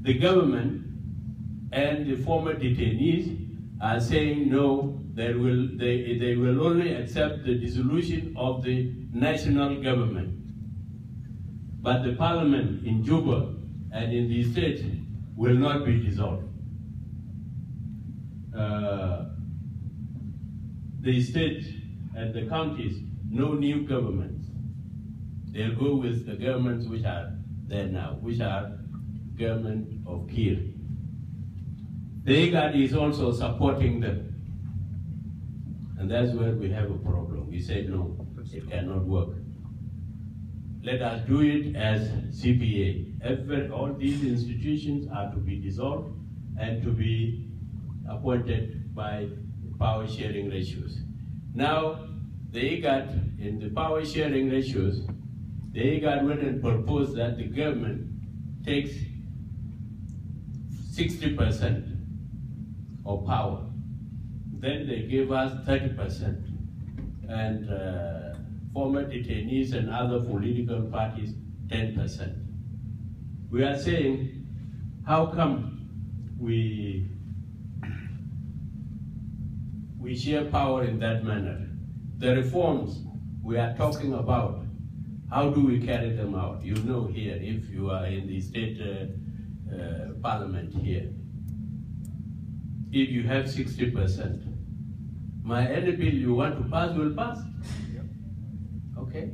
The government and the former detainees are saying no, they will only accept the dissolution of the national government. But the parliament in Juba and in the state will not be dissolved. The state and the counties, no new governments. They'll go with the governments which are there now, which are government of Kiir. The IGAD is also supporting them. And that's where we have a problem. We say no, it cannot work. Let us do it as CPA. All these institutions are to be dissolved and to be appointed by power sharing ratios. Now, the IGAD, in the power sharing ratios, the IGAD went and proposed that the government takes 60% of power. Then they gave us 30%. And former detainees and other political parties, 10%. We are saying, how come we share power in that manner? The reforms we are talking about, how do we carry them out? You know here, if you are in the state parliament here, if you have 60%, any bill you want to pass will pass. Okay?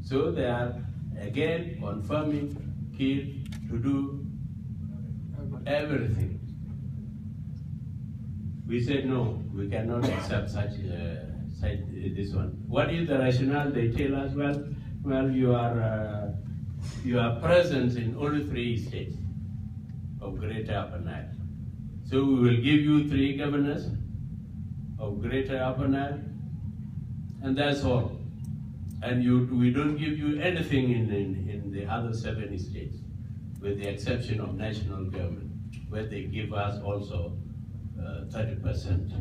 So they are again confirming Kiir to do everything. We said no, we cannot accept such this one. What is the rationale? They tell us, well, you are present in only 3 states of Greater Upper Nile. So we will give you 3 governors of Greater Upper Nile, and that's all. And we don't give you anything in the other 7 states. with the exception of national government, where they give us also 30%.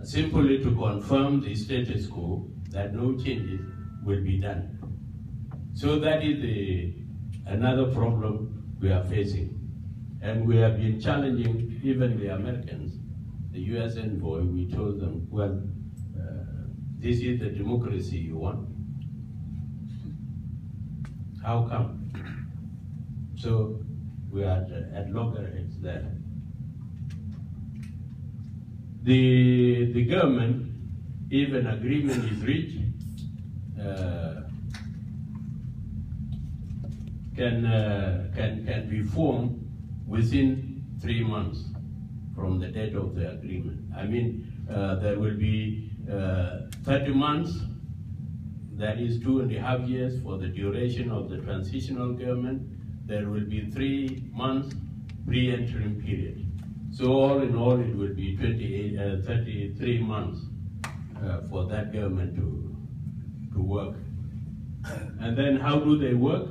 Simply to confirm the status quo that no changes will be done. So that is another problem we are facing. And we have been challenging even the Americans, the US envoy. We told them, well, this is the democracy you want. How come? So we are at loggerheads there. The government, if an agreement is reached, can be formed within 3 months from the date of the agreement. I mean, there will be 30 months, that is 2.5 years for the duration of the transitional government. There will be 3 months pre-interim period. So all in all, it will be 33 months for that government to work. And then how do they work?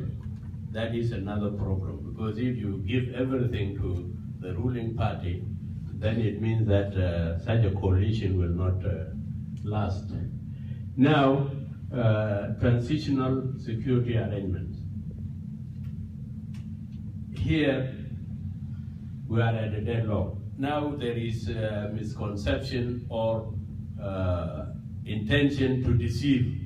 That is another problem, because if you give everything to the ruling party, then it means that such a coalition will not last. Now, transitional security arrangements. Here, we are at a deadlock. Now there is a misconception or intention to deceive.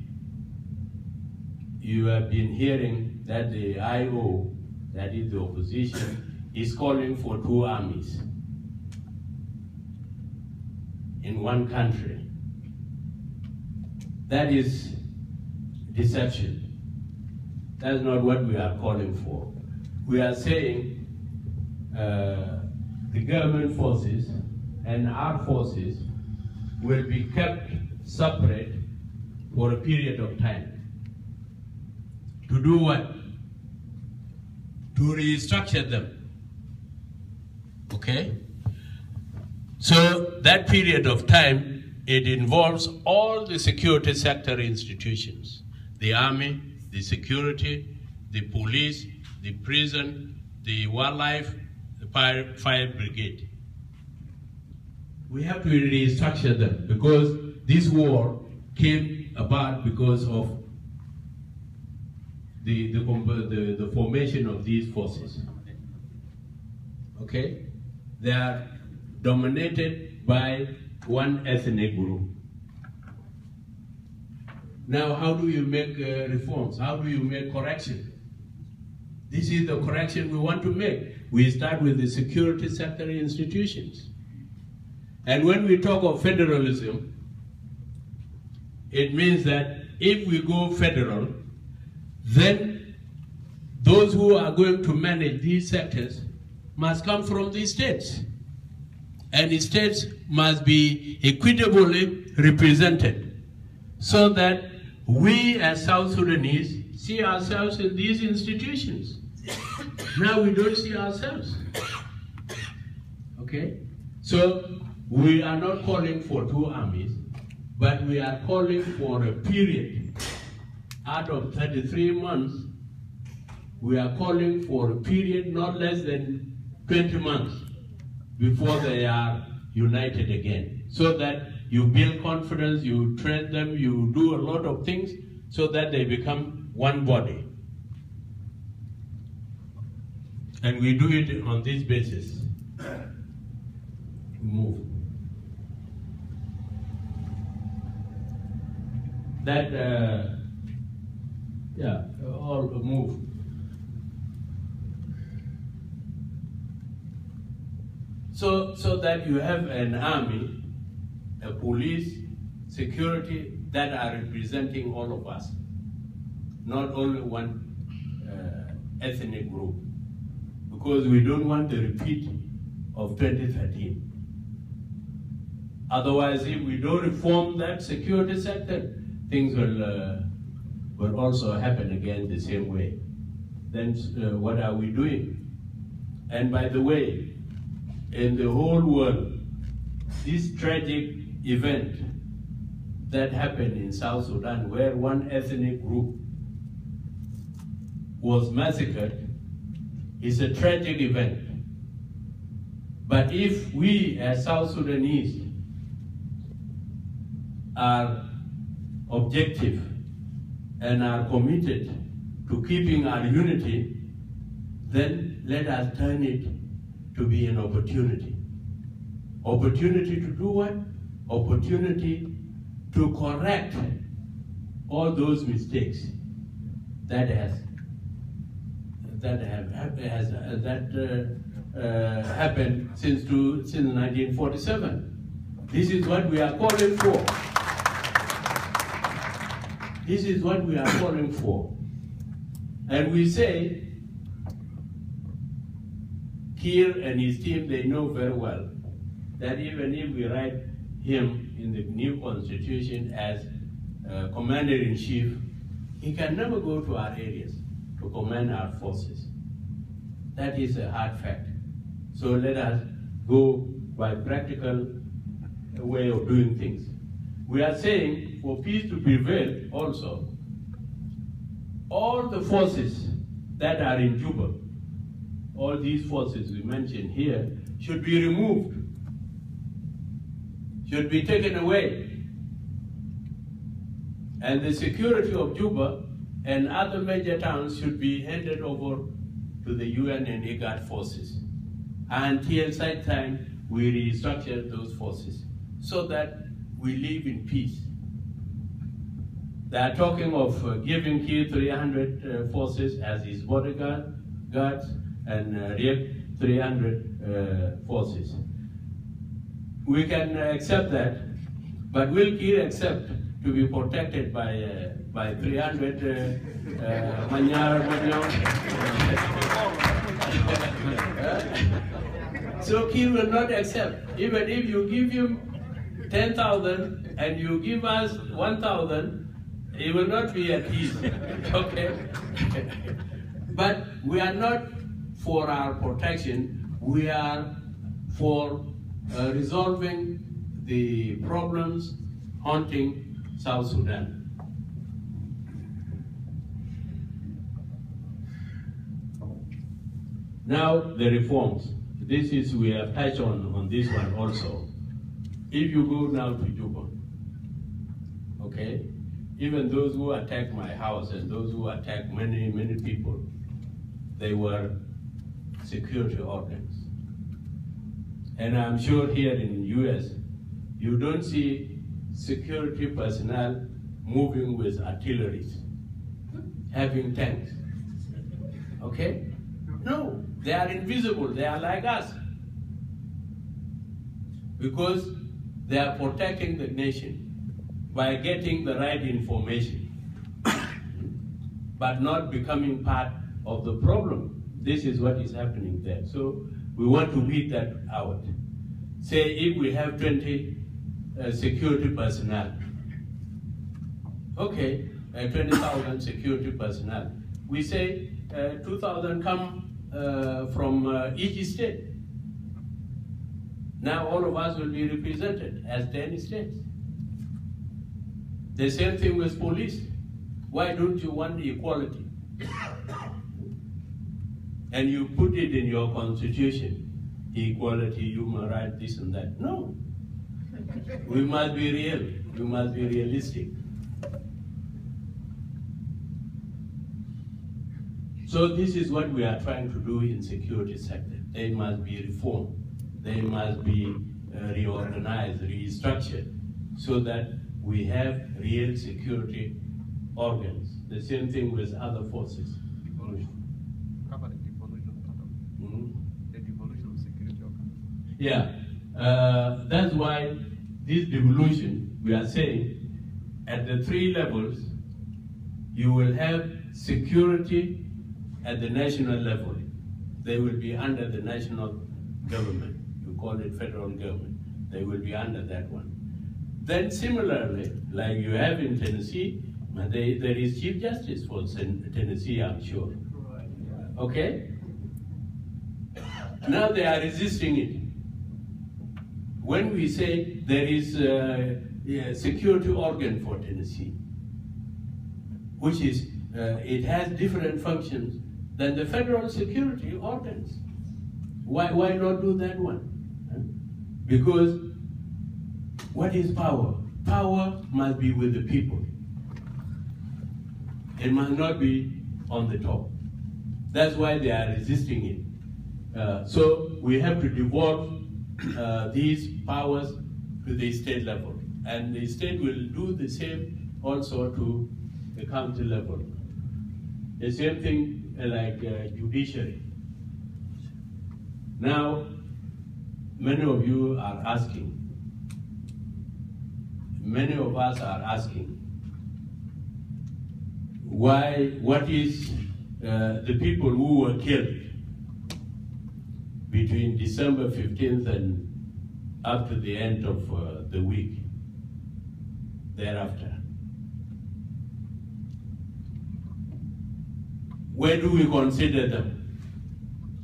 You have been hearing that the IO, that is the opposition, is calling for 2 armies in one country. That is deception. That's not what we are calling for. We are saying the government forces and our forces will be kept separate for a period of time. To do what? To restructure them. Okay? So that period of time, it involves all the security sector institutions, the army, the security, the police, the prison, the wildlife, the fire brigade. We have to restructure them because this war came about because of the formation of these forces. Okay? They are dominated by one ethnic group. Now, how do you make reforms? How do you make correction? This is the correction we want to make. We start with the security sector institutions. And when we talk of federalism, it means that if we go federal, then those who are going to manage these sectors must come from these states. And the states must be equitably represented so that we as South Sudanese see ourselves in these institutions. Now we don't see ourselves. Okay? So we are not calling for 2 armies, but we are calling for a period. Out of 33 months, we are calling for a period not less than 20 months before they are united again. So that you build confidence, you train them, you do a lot of things so that they become one body. And we do it on this basis. Move. That, yeah, all move. So that you have an army, a police, security that are representing all of us, not only one ethnic group, because we don't want the repeat of 2013. Otherwise, if we don't reform that security sector, things will also happen again the same way. Then what are we doing? And by the way, in the whole world, this tragic event that happened in South Sudan, where one ethnic group was massacred is a tragic event. But if we as South Sudanese are objective and are committed to keeping our unity, then let us turn it to be an opportunity. Opportunity to do what? Opportunity to correct all those mistakes that happened since 1947. This is what we are calling for. This is what we are calling for. And we say, Kiir and his team, they know very well that even if we write him in the new constitution as commander-in-chief, he can never go to our areas to command our forces. That is a hard fact. So let us go by practical way of doing things. We are saying for peace to prevail also, all the forces that are in Juba, all these forces we mentioned here, should be removed, should be taken away. And the security of Juba and other major towns should be handed over to the UN and IGAD forces. Until such time, we restructure those forces so that we live in peace. They are talking of giving Kiir 300 forces as his bodyguards and Riek 300 forces. We can accept that, but will Kiir accept to be protected by 300 Manyar Manyong? So Kiir will not accept. Even if you give him 10,000 and you give us 1,000, he will not be at ease. Okay? But we are not for our protection, we are for resolving the problems haunting South Sudan. Now the reforms. This is, we have touched on this one also. If you go now to Juba, okay, even those who attacked my house and those who attacked many people, they were security organs. And I'm sure here in the US, you don't see security personnel moving with artillery, having tanks, okay? No, they are invisible, they are like us. Because they are protecting the nation by getting the right information, but not becoming part of the problem. This is what is happening there. So we want to weed that out. Say if we have 20 security personnel, okay, 20,000 security personnel. We say 2,000 come from each state. Now all of us will be represented as 10 states. The same thing with police. Why don't you want equality? And you put it in your constitution, equality, human rights, this and that. No. We must be real. We must be realistic. So this is what we are trying to do in security sector. They must be reformed. They must be reorganized, restructured, so that we have real security organs. The same thing with other forces. The devolution of security organs. Yeah, that's why this devolution, we are saying, at the 3 levels, you will have security at the national level. They will be under the national government. You call it federal government. They will be under that one. Then similarly, like you have in Tennessee, there is Chief Justice for Tennessee, I'm sure. Okay? Now they are resisting it. When we say there is a security organ for Tennessee, which is it has different functions than the federal security organs. Why not do that one? Because what is power? Power must be with the people. It must not be on the top. That's why they are resisting it. So we have to devolve these powers to the state level. And the state will do the same also to the county level. The same thing like judiciary. Now, many of you are asking, many of us are asking, what is the people who were killed between December 15th and up to the end of the week thereafter? Where do we consider them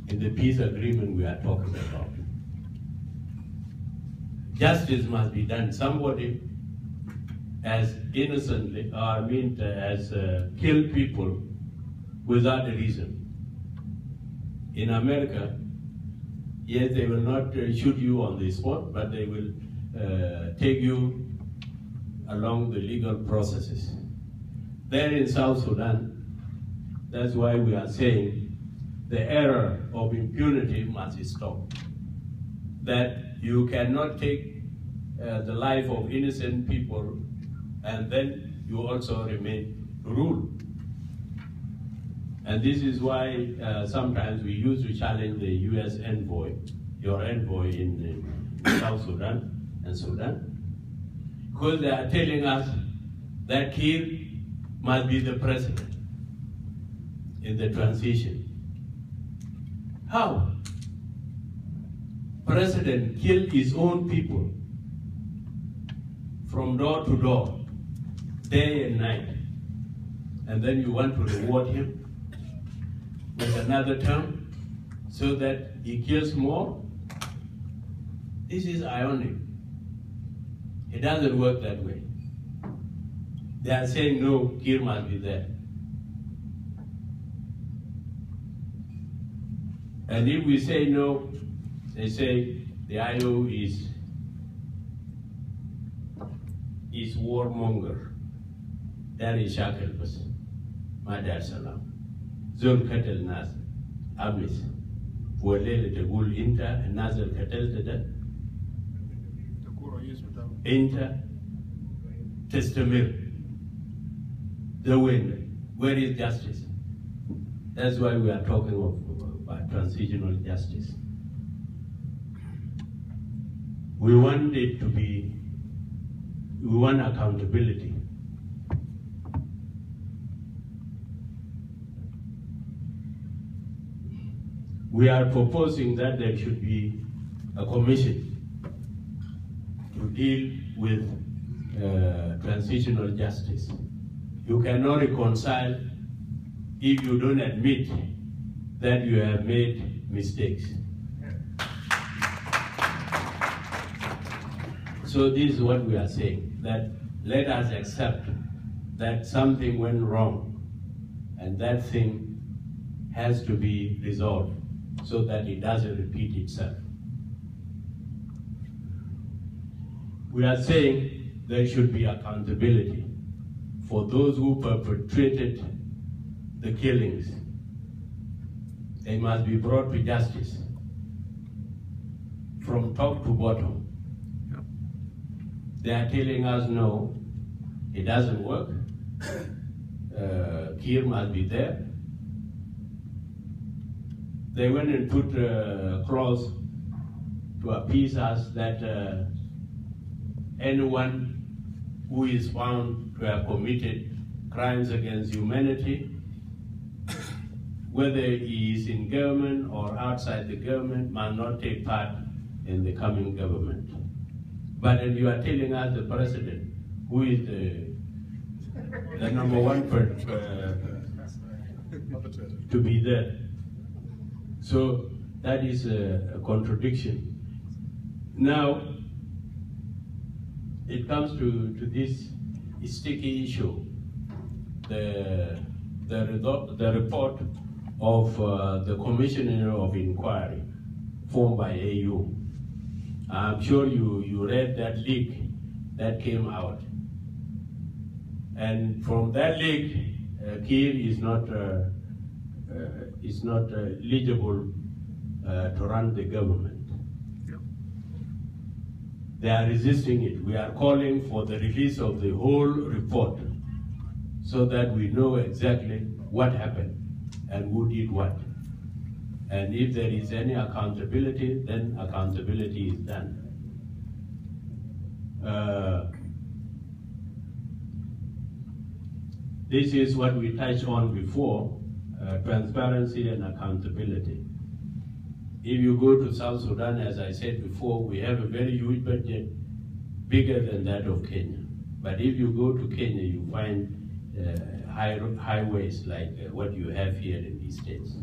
in the peace agreement we are talking about? Justice must be done. Somebody has innocently, has killed people without a reason. In America, yes, they will not shoot you on the spot, but they will take you along the legal processes. There in South Sudan, that's why we are saying the era of impunity must stop. That you cannot take the life of innocent people and then you also remain to rule. And this is why sometimes we used to challenge the US envoy, your envoy in South Sudan and Sudan, because they are telling us that Kiir must be the president in the transition. How? President killed his own people from door to door, day and night, and then you want to reward him with another term so that he kills more? This is ironic. It doesn't work that way. They are saying no, Kiir must be there. And if we say no, they say the IO is warmonger. That is shakelbus. Madar salam. Zul katel nas. Amis. Walele te gul inta. Nazal katel te da. Inta. Testamir. The wind. Where is justice? That's why we are talking about transitional justice. We want it to be, we want accountability. We are proposing that there should be a commission to deal with transitional justice. You cannot reconcile if you don't admit that you have made mistakes. So this is what we are saying, that let us accept that something went wrong and that thing has to be resolved so that it doesn't repeat itself. We are saying there should be accountability for those who perpetrated the killings. They must be brought to justice from top to bottom. They are telling us no, it doesn't work. Kiir must be there. They went and put a clause to appease us that anyone who is found to have committed crimes against humanity, whether he is in government or outside the government, must not take part in the coming government. But then you are telling us the president, who is the number one to be there. So that is a contradiction. Now, it comes to this sticky issue, the the report of the Commissioner of Inquiry formed by AU. I'm sure you read that leak that came out. And from that leak, Kiir is not eligible to run the government. They are resisting it. We are calling for the release of the whole report so that we know exactly what happened and who did what. And if there is any accountability, then accountability is done. This is what we touched on before, transparency and accountability. If you go to South Sudan, as I said before, we have a very huge budget, bigger than that of Kenya. But if you go to Kenya, you find highways like what you have here in these states.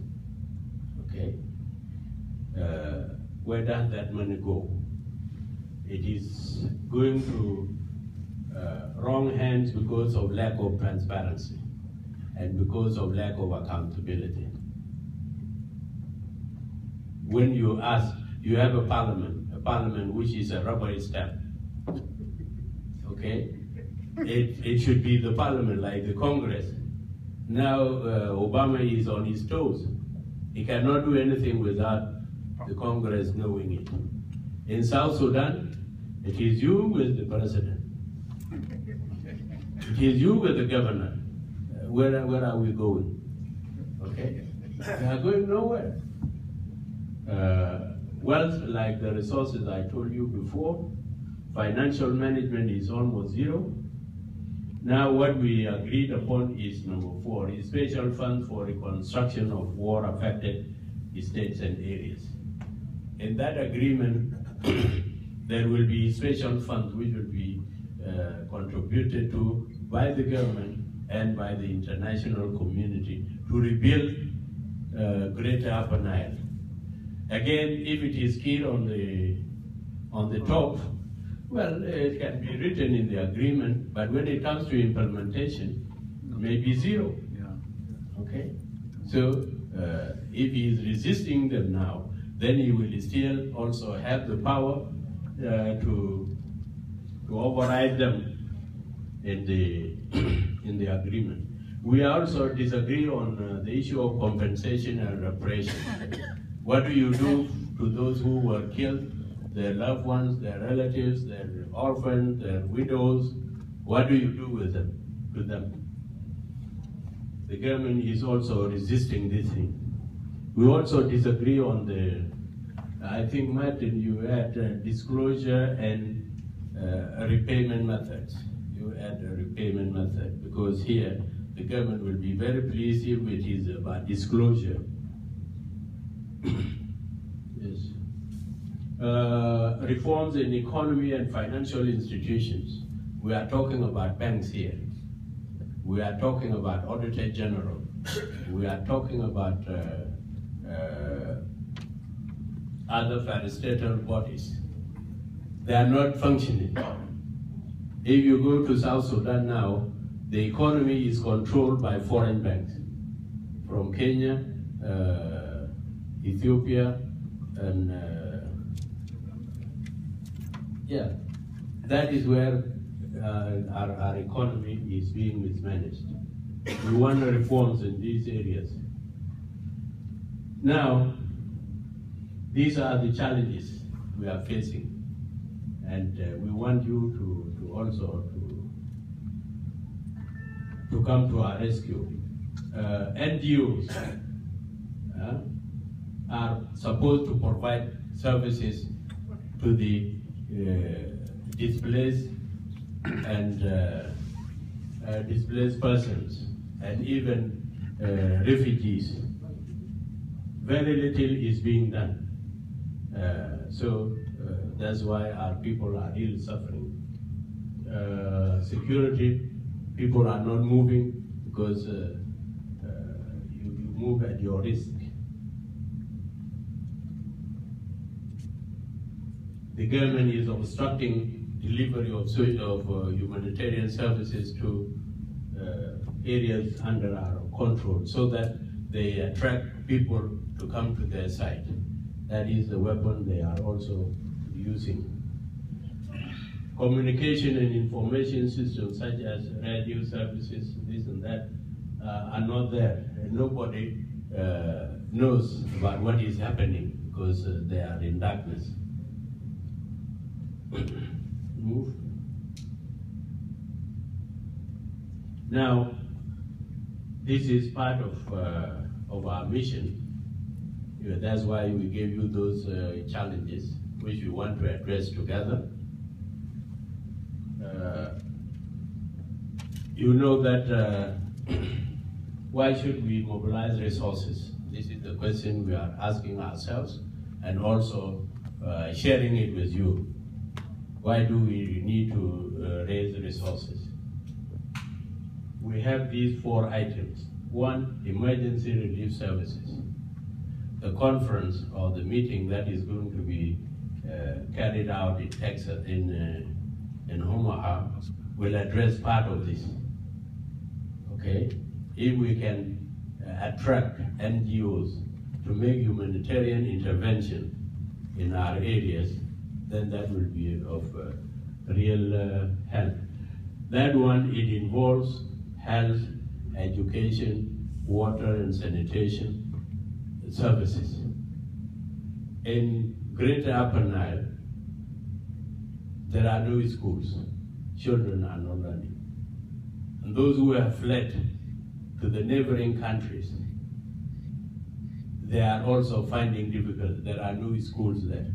Okay? Where does that money go? It is going to wrong hands because of lack of transparency and because of lack of accountability. When you ask, you have a parliament which is a rubber stamp, okay? It should be the parliament like the Congress. Now Obama is on his toes. He cannot do anything without the Congress knowing it. In South Sudan, it is you with the president. It is you with the governor. Where are we going? Okay? We are going nowhere. Wealth, like the resources I told you before, financial management is almost zero. Now what we agreed upon is number 4, is special funds for reconstruction of war-affected states and areas. In that agreement, there will be special funds which will be contributed to by the government and by the international community to rebuild Greater Upper Nile. Again, if it is key on the top, well, it can be written in the agreement, but when it comes to implementation, maybe zero. Okay? So if he is resisting them now, then he will still also have the power to override them in the agreement. We also disagree on the issue of compensation and reparation. What do you do to those who were killed, their loved ones, their relatives, their orphans, their widows? What do you do with them, to them? The government is also resisting this thing. We also disagree on I think, Martin, you had disclosure and repayment methods. You add a repayment method, because here the government will be very pleased if it is about disclosure. Yes. Reforms in economy and financial institutions. We are talking about banks here. We are talking about Auditor General. We are talking about other parastatal bodies. They are not functioning. If you go to South Sudan now, the economy is controlled by foreign banks from Kenya, Ethiopia, and yeah, that is where our economy is being mismanaged. We want reforms in these areas. Now, these are the challenges we are facing, and we want you to also to come to our rescue. NGOs are supposed to provide services to the displaced and displaced persons and even refugees. Very little is being done. So that's why our people are really suffering. Security, people are not moving because you move at your risk. The government is obstructing delivery of humanitarian services to areas under our control so that they attract people to come to their side. That is the weapon they are also using. Communication and information systems such as radio services, this and that, are not there. And nobody knows about what is happening because they are in darkness. Move. Now, this is part of our mission. That's why we gave you those challenges, which we want to address together. You know that why should we mobilize resources? This is the question we are asking ourselves and also sharing it with you. Why do we need to raise resources? We have these 4 items. 1, emergency relief services. The conference or the meeting that is going to be carried out in Texas, in Omaha, will address part of this. Okay? If we can attract NGOs to make humanitarian intervention in our areas, then that will be of real help. That one, it involves health, education, water and sanitation services. In Greater Upper Nile, there are no schools. Children are not learning. And those who have fled to the neighboring countries, they are also finding difficult. There are no schools there.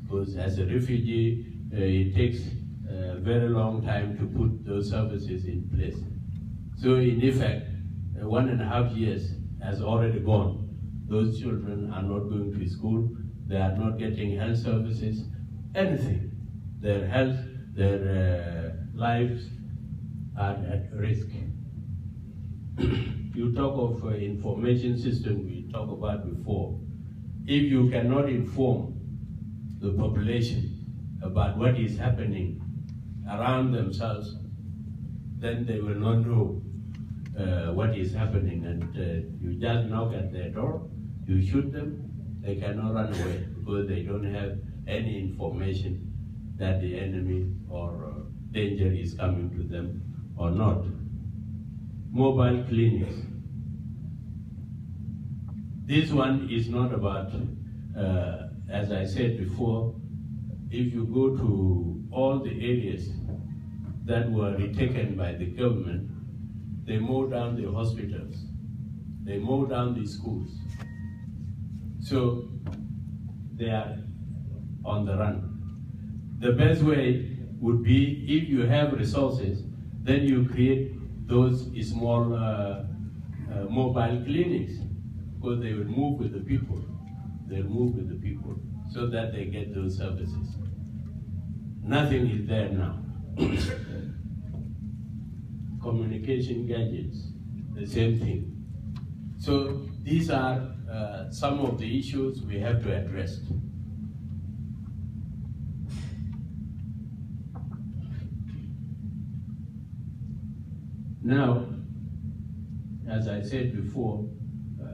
Because as a refugee, it takes a very long time to put those services in place. So in effect, 1.5 years has already gone. Those children are not going to school, they are not getting health services, anything. Their health, their lives are at risk. You talk of information system we talked about before. If you cannot inform the population about what is happening around themselves, then they will not know what is happening, and you just knock at their door, you shoot them, they cannot run away because they don't have any information that the enemy or danger is coming to them or not. Mobile clinics. This one is not about, as I said before, if you go to all the areas that were retaken by the government, they mow down the hospitals, they mow down the schools. So they are on the run. The best way would be if you have resources, then you create those small mobile clinics, because they will move with the people. They'll move with the people so that they get those services. Nothing is there now. Communication gadgets, the same thing. So these are some of the issues we have to address. Now, as I said before,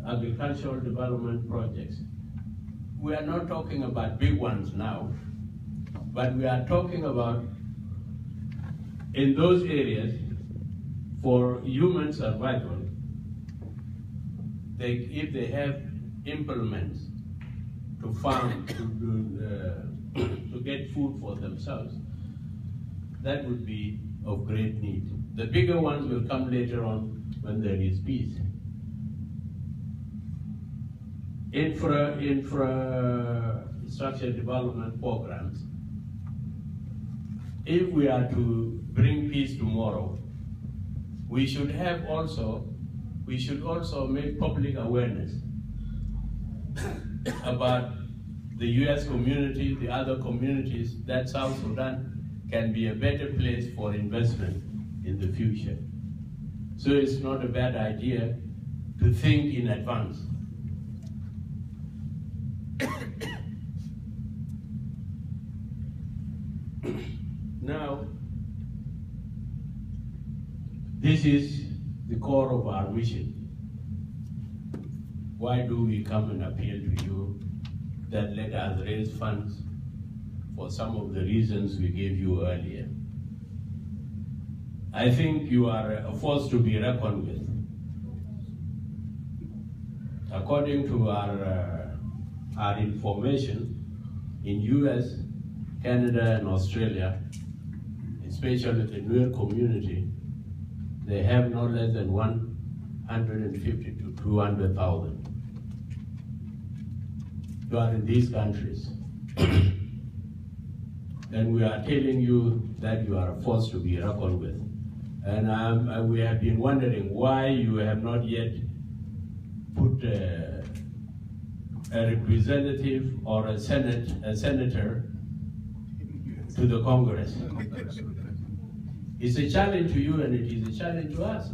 agricultural development projects. We are not talking about big ones now, but we are talking about in those areas for human survival. If they have implements to farm, to get food for themselves, that would be of great need. The bigger ones will come later on when there is peace. Infrastructure development programs. If we are to bring peace tomorrow, we should also make public awareness about the US community, the other communities, that South Sudan can be a better place for investment in the future. So it's not a bad idea to think in advance. Now, this is the core of our mission. Why do we come and appeal to you that let us raise funds for some of the reasons we gave you earlier? I think you are a force to be reckoned with. According to our information, in US, Canada, and Australia, especially the Nuer community, they have no less than 150 to 200,000. You are in these countries. And we are telling you that you are a force to be reckoned with. And we have been wondering why you have not yet put a representative or a senator to the Congress. It's a challenge to you and it is a challenge to us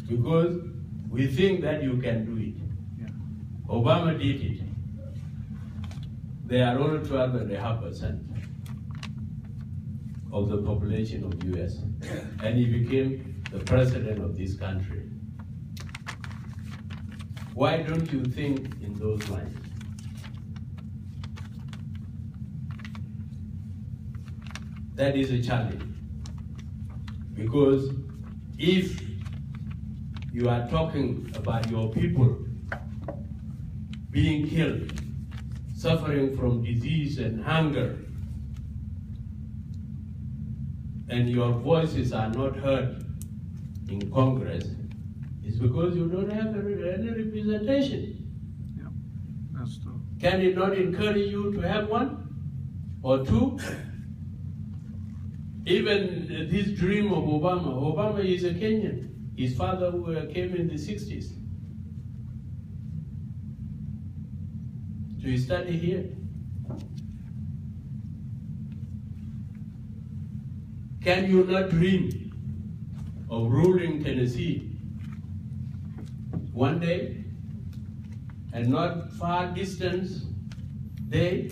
because we think that you can do it. Obama did it. They are only 12.5% of the population of the US, and he became the president of this country. Why don't you think in those lines? That is a challenge, because if you are talking about your people being killed, suffering from disease and hunger, and your voices are not heard in Congress, it's because you don't have any representation. Yeah, that's true. Can it not encourage you to have one or two? Even this dream of Obama is a Kenyan. His father came in the 60s to study here. Can you not dream of ruling Tennessee one day, and not far distance day,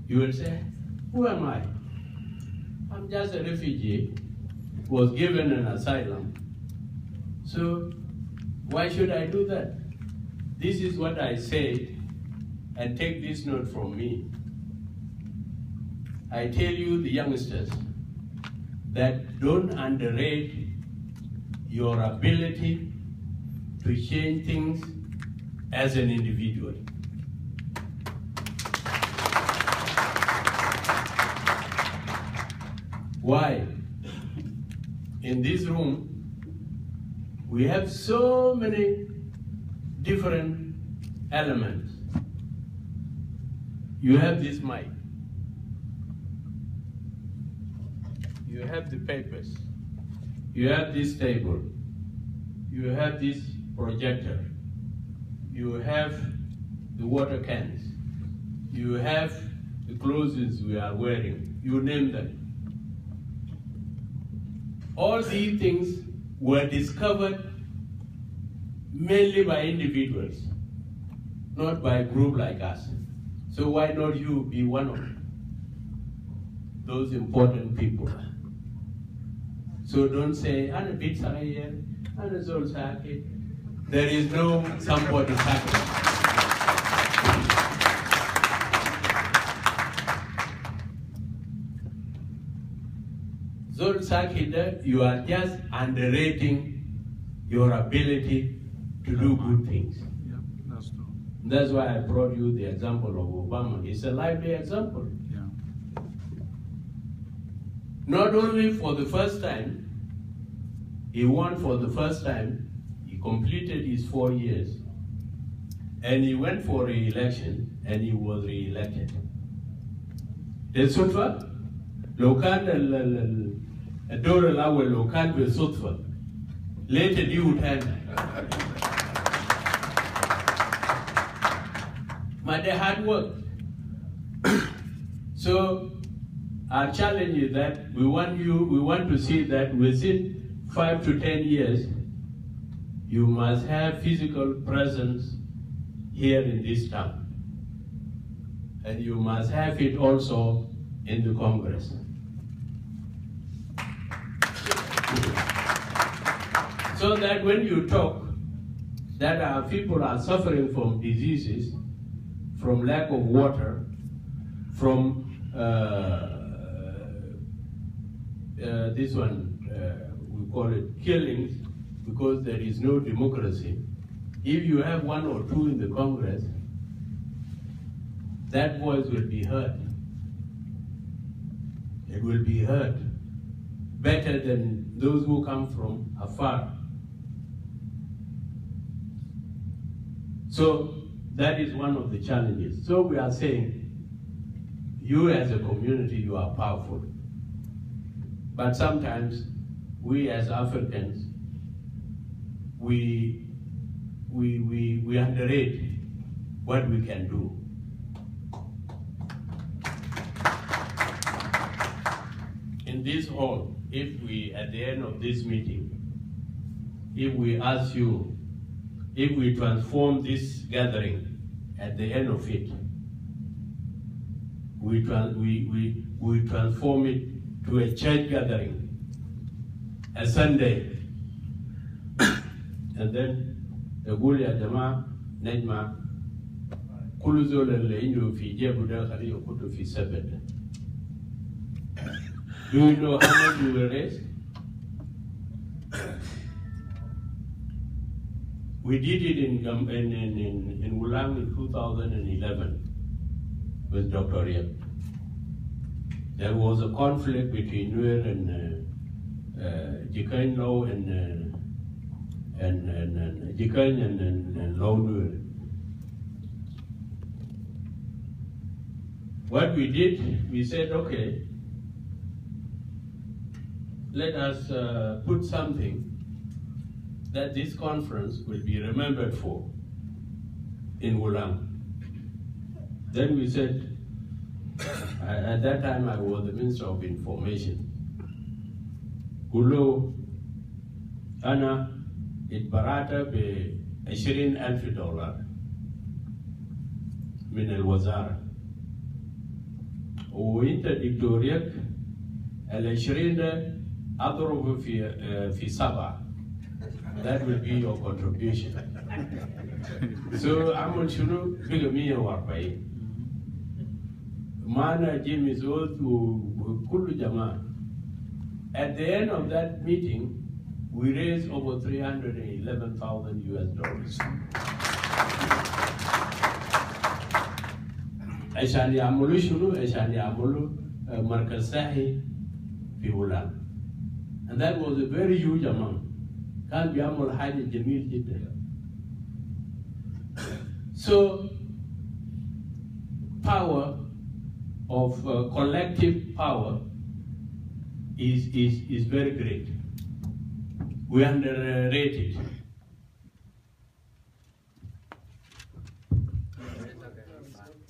you will say, who am I? I'm just a refugee, was given an asylum. So why should I do that? This is what I say, and take this note from me. I tell you, the youngsters, that don't underrate your ability to change things as an individual. Why? In this room, we have so many different elements. You have this mic. You have the papers. You have this table. You have this projector. You have the water cans. You have the clothes we are wearing. You name them. All these things were discovered mainly by individuals, not by a group like us. So why not you be one of those important people? So don't say, I'm a bit here, I'm a soul circuit. There is no somebody circuit. Zone circuit, you are just underrating your ability to do good things. Yeah, that's true. That's why I brought you the example of Obama. It's a lively example. Yeah. Not only for the first time, he won for the first time, he completed his 4 years, and he went for re-election, and he was re-elected. بالصدفة لو كان الدور الأول لو كان بالصدفة ليه تديه تاني؟ But they hard work. So our challenge is that we want to see that within 5 to 10 years, you must have physical presence here in this town. And you must have it also in the Congress. So that when you talk that our people are suffering from diseases, from lack of water, from this one, we call it killings, because there is no democracy. If you have one or two in the Congress, that voice will be heard. It will be heard better than those who come from afar. So that is one of the challenges. So we are saying, you as a community, you are powerful. But sometimes we as Africans, we underrate what we can do. In this hall, if we, at the end of this meeting, if we ask you, if we transform this gathering at the end of it, we transform it to a church gathering, a Sunday, and then the Gulia Jama Nejma Kuluzol and Leino fi Jebuda Khalio Kutu fi Sebed. Do you know how much we will raise? We did it in Wulang in 2011 with Dr. Yep. There was a conflict between Nuer and Jikain Law and Jikain and Law Nuer. What we did, we said, okay, let us put something that this conference will be remembered for in Wulang. Then we said, at that time I was the Minister of Information. Gulo ana itbarata be $20,000 من الوزارة. وانت دكتوريك ال20 ده اضربه في 7. That will be your contribution. So عمل شنو بقى 140. معنا جيمي زود وكل جماعة. At the end of that meeting, we raised over $311,000 US. عشان يعملوا شنو؟ عشان يعملوا مركز صحي في هولندا. And that was a very huge amount. كان بيعمل حاجة جميل جدا. So, power of collective power is very great. We underrate it.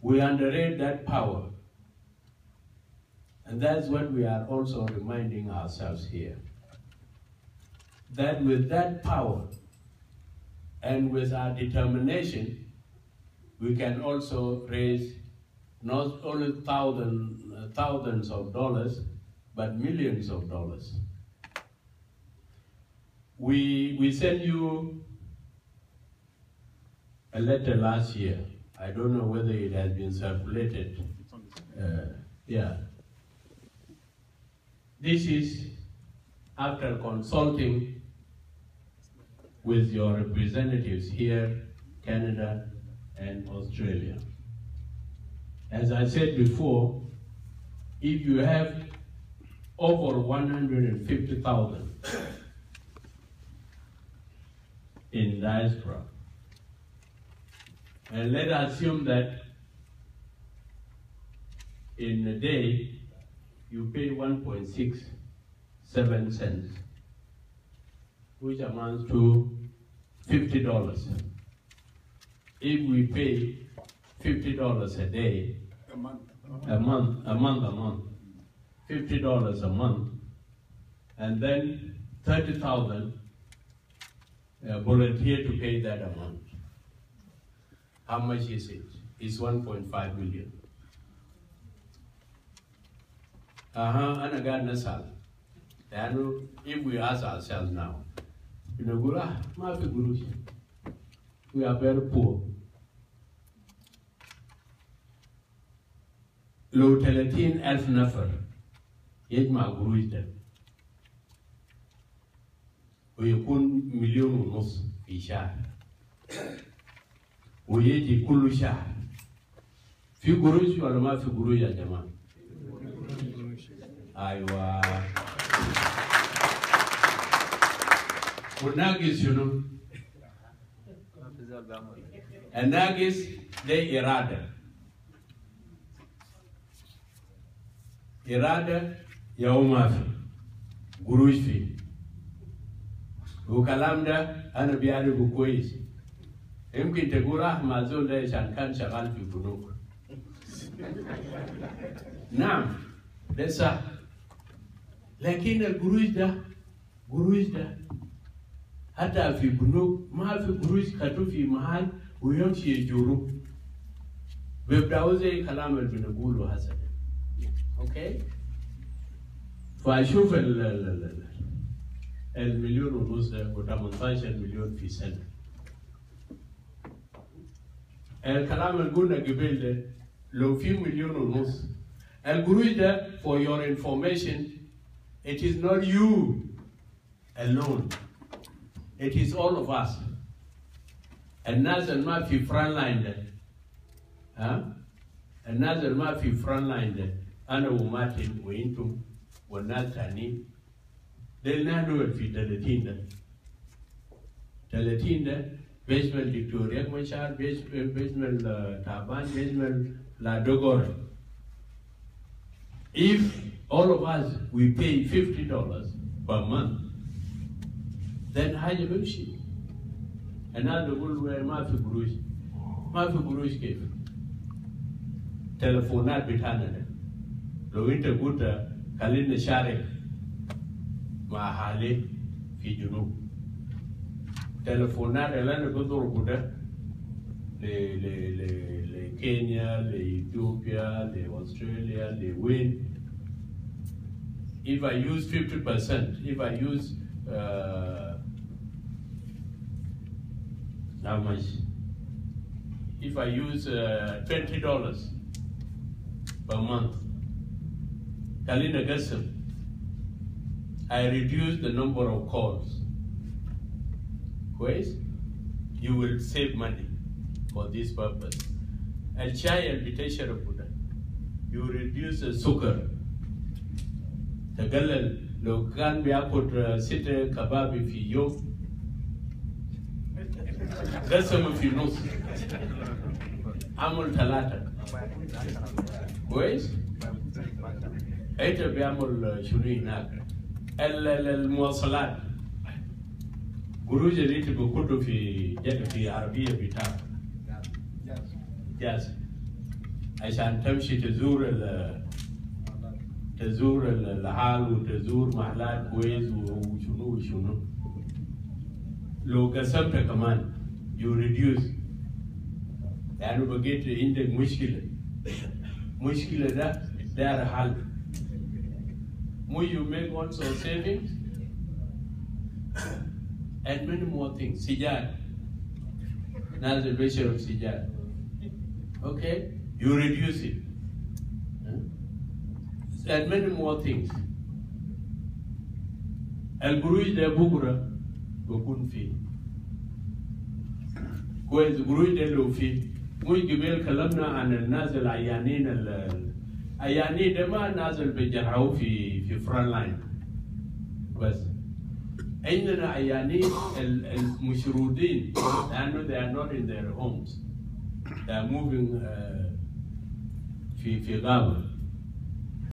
We underrate that power. And that's what we are also reminding ourselves here. That with that power and with our determination, we can also raise not only thousands of dollars, but millions of dollars. We sent you a letter last year. I don't know whether it has been circulated. Yeah. This is after consulting with your representatives here, Canada, and Australia. As I said before, if you have over 150,000 in diaspora, and let's assume that in a day you pay 1.67 cents, which amounts to $50. If we pay $50 a day, a month, $50 a month, and then 30,000 volunteer to pay that amount. How much is it? It's 1.5 million. If we ask ourselves now, Inagula, Mafi Gurush. We are very poor. Low 30,000 نفر يجمع قروش ده ويكون 1.5 مليون في شهر ويجي كل شهر في قروش ولا ما في قروش يا جماعة؟ أيوة. والناقص شنو؟ الناقص ده إرادة. إرادة يوم ما في قروش فيه وكلام ده أنا بيعرفه كويس. يمكن تقول ما زول ده عشان كان شغال في بنوك. نعم ده صح. لكن القروش ده حتى في بنوك ما في قروش كتو في محل ويمشي يجورو. بيبدأوا زي كلام اللي بنقوله هسه. اوكي؟ فاشوف المليون ونص ده و18 مليون في سنة. الكلام اللي قلنا قبل ده لو في 1.5 مليون القروش ده for your information it is not you alone. It is all of us. الناس اللي ما في front line ده الناس اللي ما في front line ده أنا وماتن وإنتم والناس تانيين ده نحن في 30 ده بيشمل دكتوريا مشار بيشمل تابان بيشمل لادوغور. If all of us we pay $50 per month then حاجة بمشي. الناس بيقولوا ما في قروش كيف؟ تلفونات بتاعنا ده لو انت قلت خلينا نشارك مع حالي في جنوب تلفونات اللي انا بضربه ده لكينيا لإثيوبيا لأستراليا لوين. If I use 50%, if I use how much? If I use $20 per month, Kalina Gassam, I reduce the number of calls. Quiz? You will save money for this purpose. And chai and bitation of Buddha. You reduce the sugar. The galal lo kan biya put site kababi fi yo. Gassam fi nus. Amul talata. Quiz? أنت بيعمل شنو هناك؟ المواصلات قروش اللي تبقوا في عربية بتاعك جاز عشان تمشي تزور الحال وتزور محلات كويس وشنو لو قسمت كمان you reduce يعني بقيت عندك مشكلة ده حل. Will you make also savings? And many more things. Sijad. Now the ratio of Sijad. Okay? You reduce it. And many more things. القروش ده بكرة بكون فيه. كويس القروش ده لو فيه. مش قبل كلامنا عن الناس العيانين عيانين ده ما نازل بيجرحوا في فرونت لاين بس عندنا عيانين المشرودين لأنه they are not in their homes they are moving في غابة